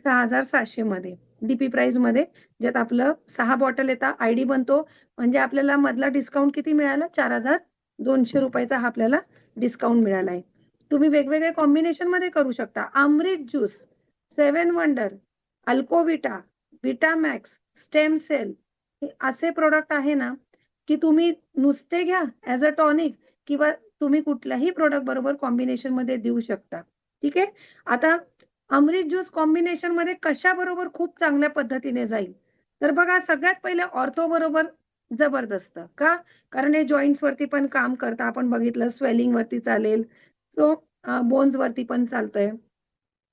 6,700 मध्ये डीपी प्राइसमध्ये, ज्यात आपलं 6 बॉटल येतात, आयडी बनतो. म्हणजे आपल्याला मधला डिस्काउंट किती मिळाला? ₹4,200 हा आपल्याला डिस्काउंट मिळाला आहे. तुम्ही वेगवेगळे कॉम्बिनेशनमध्ये करू शकता. अमृत ज्यूस, 7 वंडर, अल्कोविटा, विटामॅक्स, स्टेम सेल हे असे प्रॉडक्ट आहे ना, की तुम्ही नुसते घ्या ॲज अ टॉनिक किंवा तुम्ही कुठल्याही प्रॉडक्ट बरोबर कॉम्बिनेशनमध्ये देऊ शकता. ठीक आहे? आता अमृत ज्यूस कॉम्बिनेशनमध्ये कशाबरोबर खूप चांगल्या पद्धतीने जाईल? तर बघा, सगळ्यात पहिले ऑर्थो बरोबर जबरदस्त. का? कारण हे जॉइंट्स वरती पण काम करतं. आपण बघितलं स्वेलिंग वरती चालेल. सो बोन्स वरती पण चालतंय.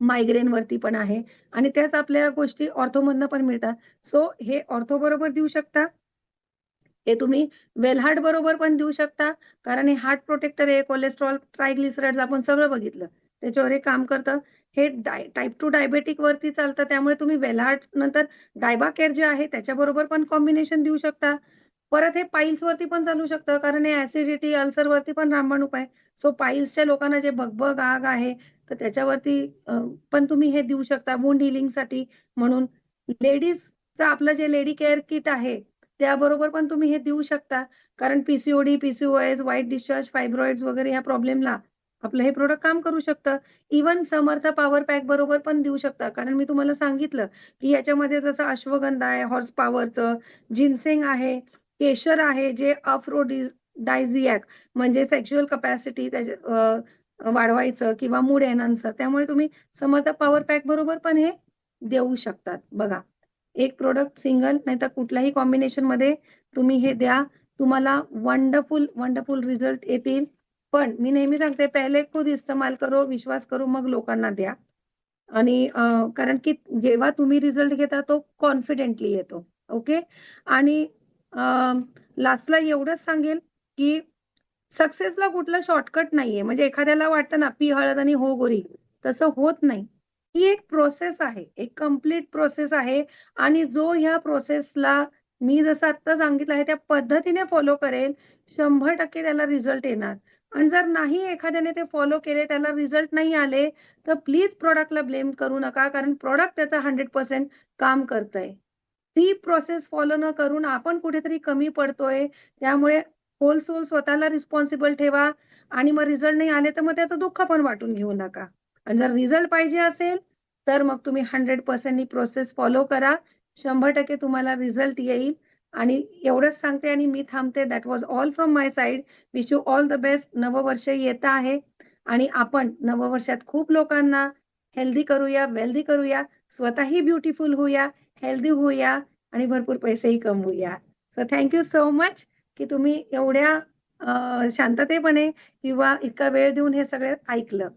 मायग्रेन वरती पण आहे आणि त्याच आपल्या गोष्टी ऑर्थोमधनं पण मिळतात. सो हे ऑर्थो बरोबर देऊ शकता. हे तुम्ही वेलहार्ट बरोबर पण देऊ शकता. कारण हे हार्ट प्रोटेक्टर आहे, कोलेस्ट्रॉल, ट्रायग्लिसराइड्स आपण सगळं बघितलं. त्याच्यावर हे काम करतं. हे टाइप 2 डायबेटिक वरती चालतं. त्यामुळे तुम्ही वेलहार्ट नंतर डायबा केअर जे आहे त्याच्याबरोबर पण कॉम्बिनेशन देऊ शकता. परत हे पाईल्स वरती पण चालू शकतं. कारण हे ॲसिडिटी, अल्सर वरती पण रामबाण उपाय. सो पाईल्सच्या लोकांना जे भगभग, आग आहे, तर त्याच्यावरती पण तुम्ही हे देऊ शकता वुंड हिलिंगसाठी म्हणून. लेडीजचं आपलं जे लेडी केअर किट आहे, त्याबरोबर पण तुम्ही हे देऊ शकता. कारण पी-सी-ओ-डी, पी-सी-ओ-एस, व्हाईट डिस्चार्ज, फायब्रॉइड्स वगैरे ह्या प्रॉब्लेमला आपलं हे प्रॉडक्ट काम करू शकतं. इव्हन समर्थ पॉवर पॅक बरोबर पण देऊ शकता. कारण मी तुम्हाला सांगितलं, की याच्यामध्ये जसं अश्वगंधा आहे, हॉर्स पॉवरचं, जिन्सेंग आहे, केशर आहे, जे डायझियाक म्हणजे सेक्शुअल कपॅसिटी वाढवायचं किंवा मूड एन्हान्सर. त्यामुळे तुम्ही समर्थ पॉवर पॅक बरोबर पण हे देऊ शकतात. बघा, एक प्रॉडक्ट सिंगल नाहीतर कुठल्याही कॉम्बिनेशनमध्ये तुम्ही हे द्या. तुम्हाला वंडरफुल, वंडरफुल रिझल्ट येतील. पण मी नेहमी सांगते, पहिले खुद इस्तेमाल करो, विश्वास करो, मग लोकांना द्या. आणि कारण की जेव्हा तुम्ही रिझल्ट घेता तो कॉन्फिडेंटली येतो. ओके? आणि लास्टला एवढंच सांगेल, की सक्सेसला कुठलं शॉर्टकट नाहीये. म्हणजे एखाद्याला वाटतं ना, पी हळद आणि हो गोरी, तसं होत नाही. ही एक प्रोसेस आहे, एक कम्प्लीट प्रोसेस आहे आणि जो ह्या प्रोसेसला मी जसं आता सांगितलं आहे त्या पद्धतीने फॉलो करेल, 100% त्याला रिझल्ट येणार. आणि जर नाही एखाद्याने ते फॉलो केले, त्याला रिझल्ट नाही आले, तर प्लीज प्रॉडक्टला ब्लेम करू नका. कारण प्रॉडक्ट त्याचं 100% काम करतंय. ती प्रोसेस फॉलो न करून आपण कुठेतरी कमी पडतोय. त्यामुळे होल सोल स्वतःला रिस्पॉन्सिबल ठेवा आणि मग रिझल्ट नाही आले, तर मग त्याचं दुःख पण वाटून घेऊ नका. आणि जर रिझल्ट पाहिजे असेल, तर मग तुम्ही 100% ही प्रोसेस फॉलो करा. 100% तुम्हाला रिझल्ट येईल. आणि एवढंच सांगते आणि मी थांबते. That was all from my side. Wish you all the best. नववर्ष येत आहे आणि आपण नववर्षात खूप लोकांना हेल्दी करूया, वेल्दी करूया, स्वतःही ब्युटिफुल होऊया, हेल्दी होऊया आणि भरपूर पैसेही कमवूया. So thank you so much की तुम्ही एवढ्या शांततेपणे किंवा इतका वेळ देऊन हे सगळं ऐकलं.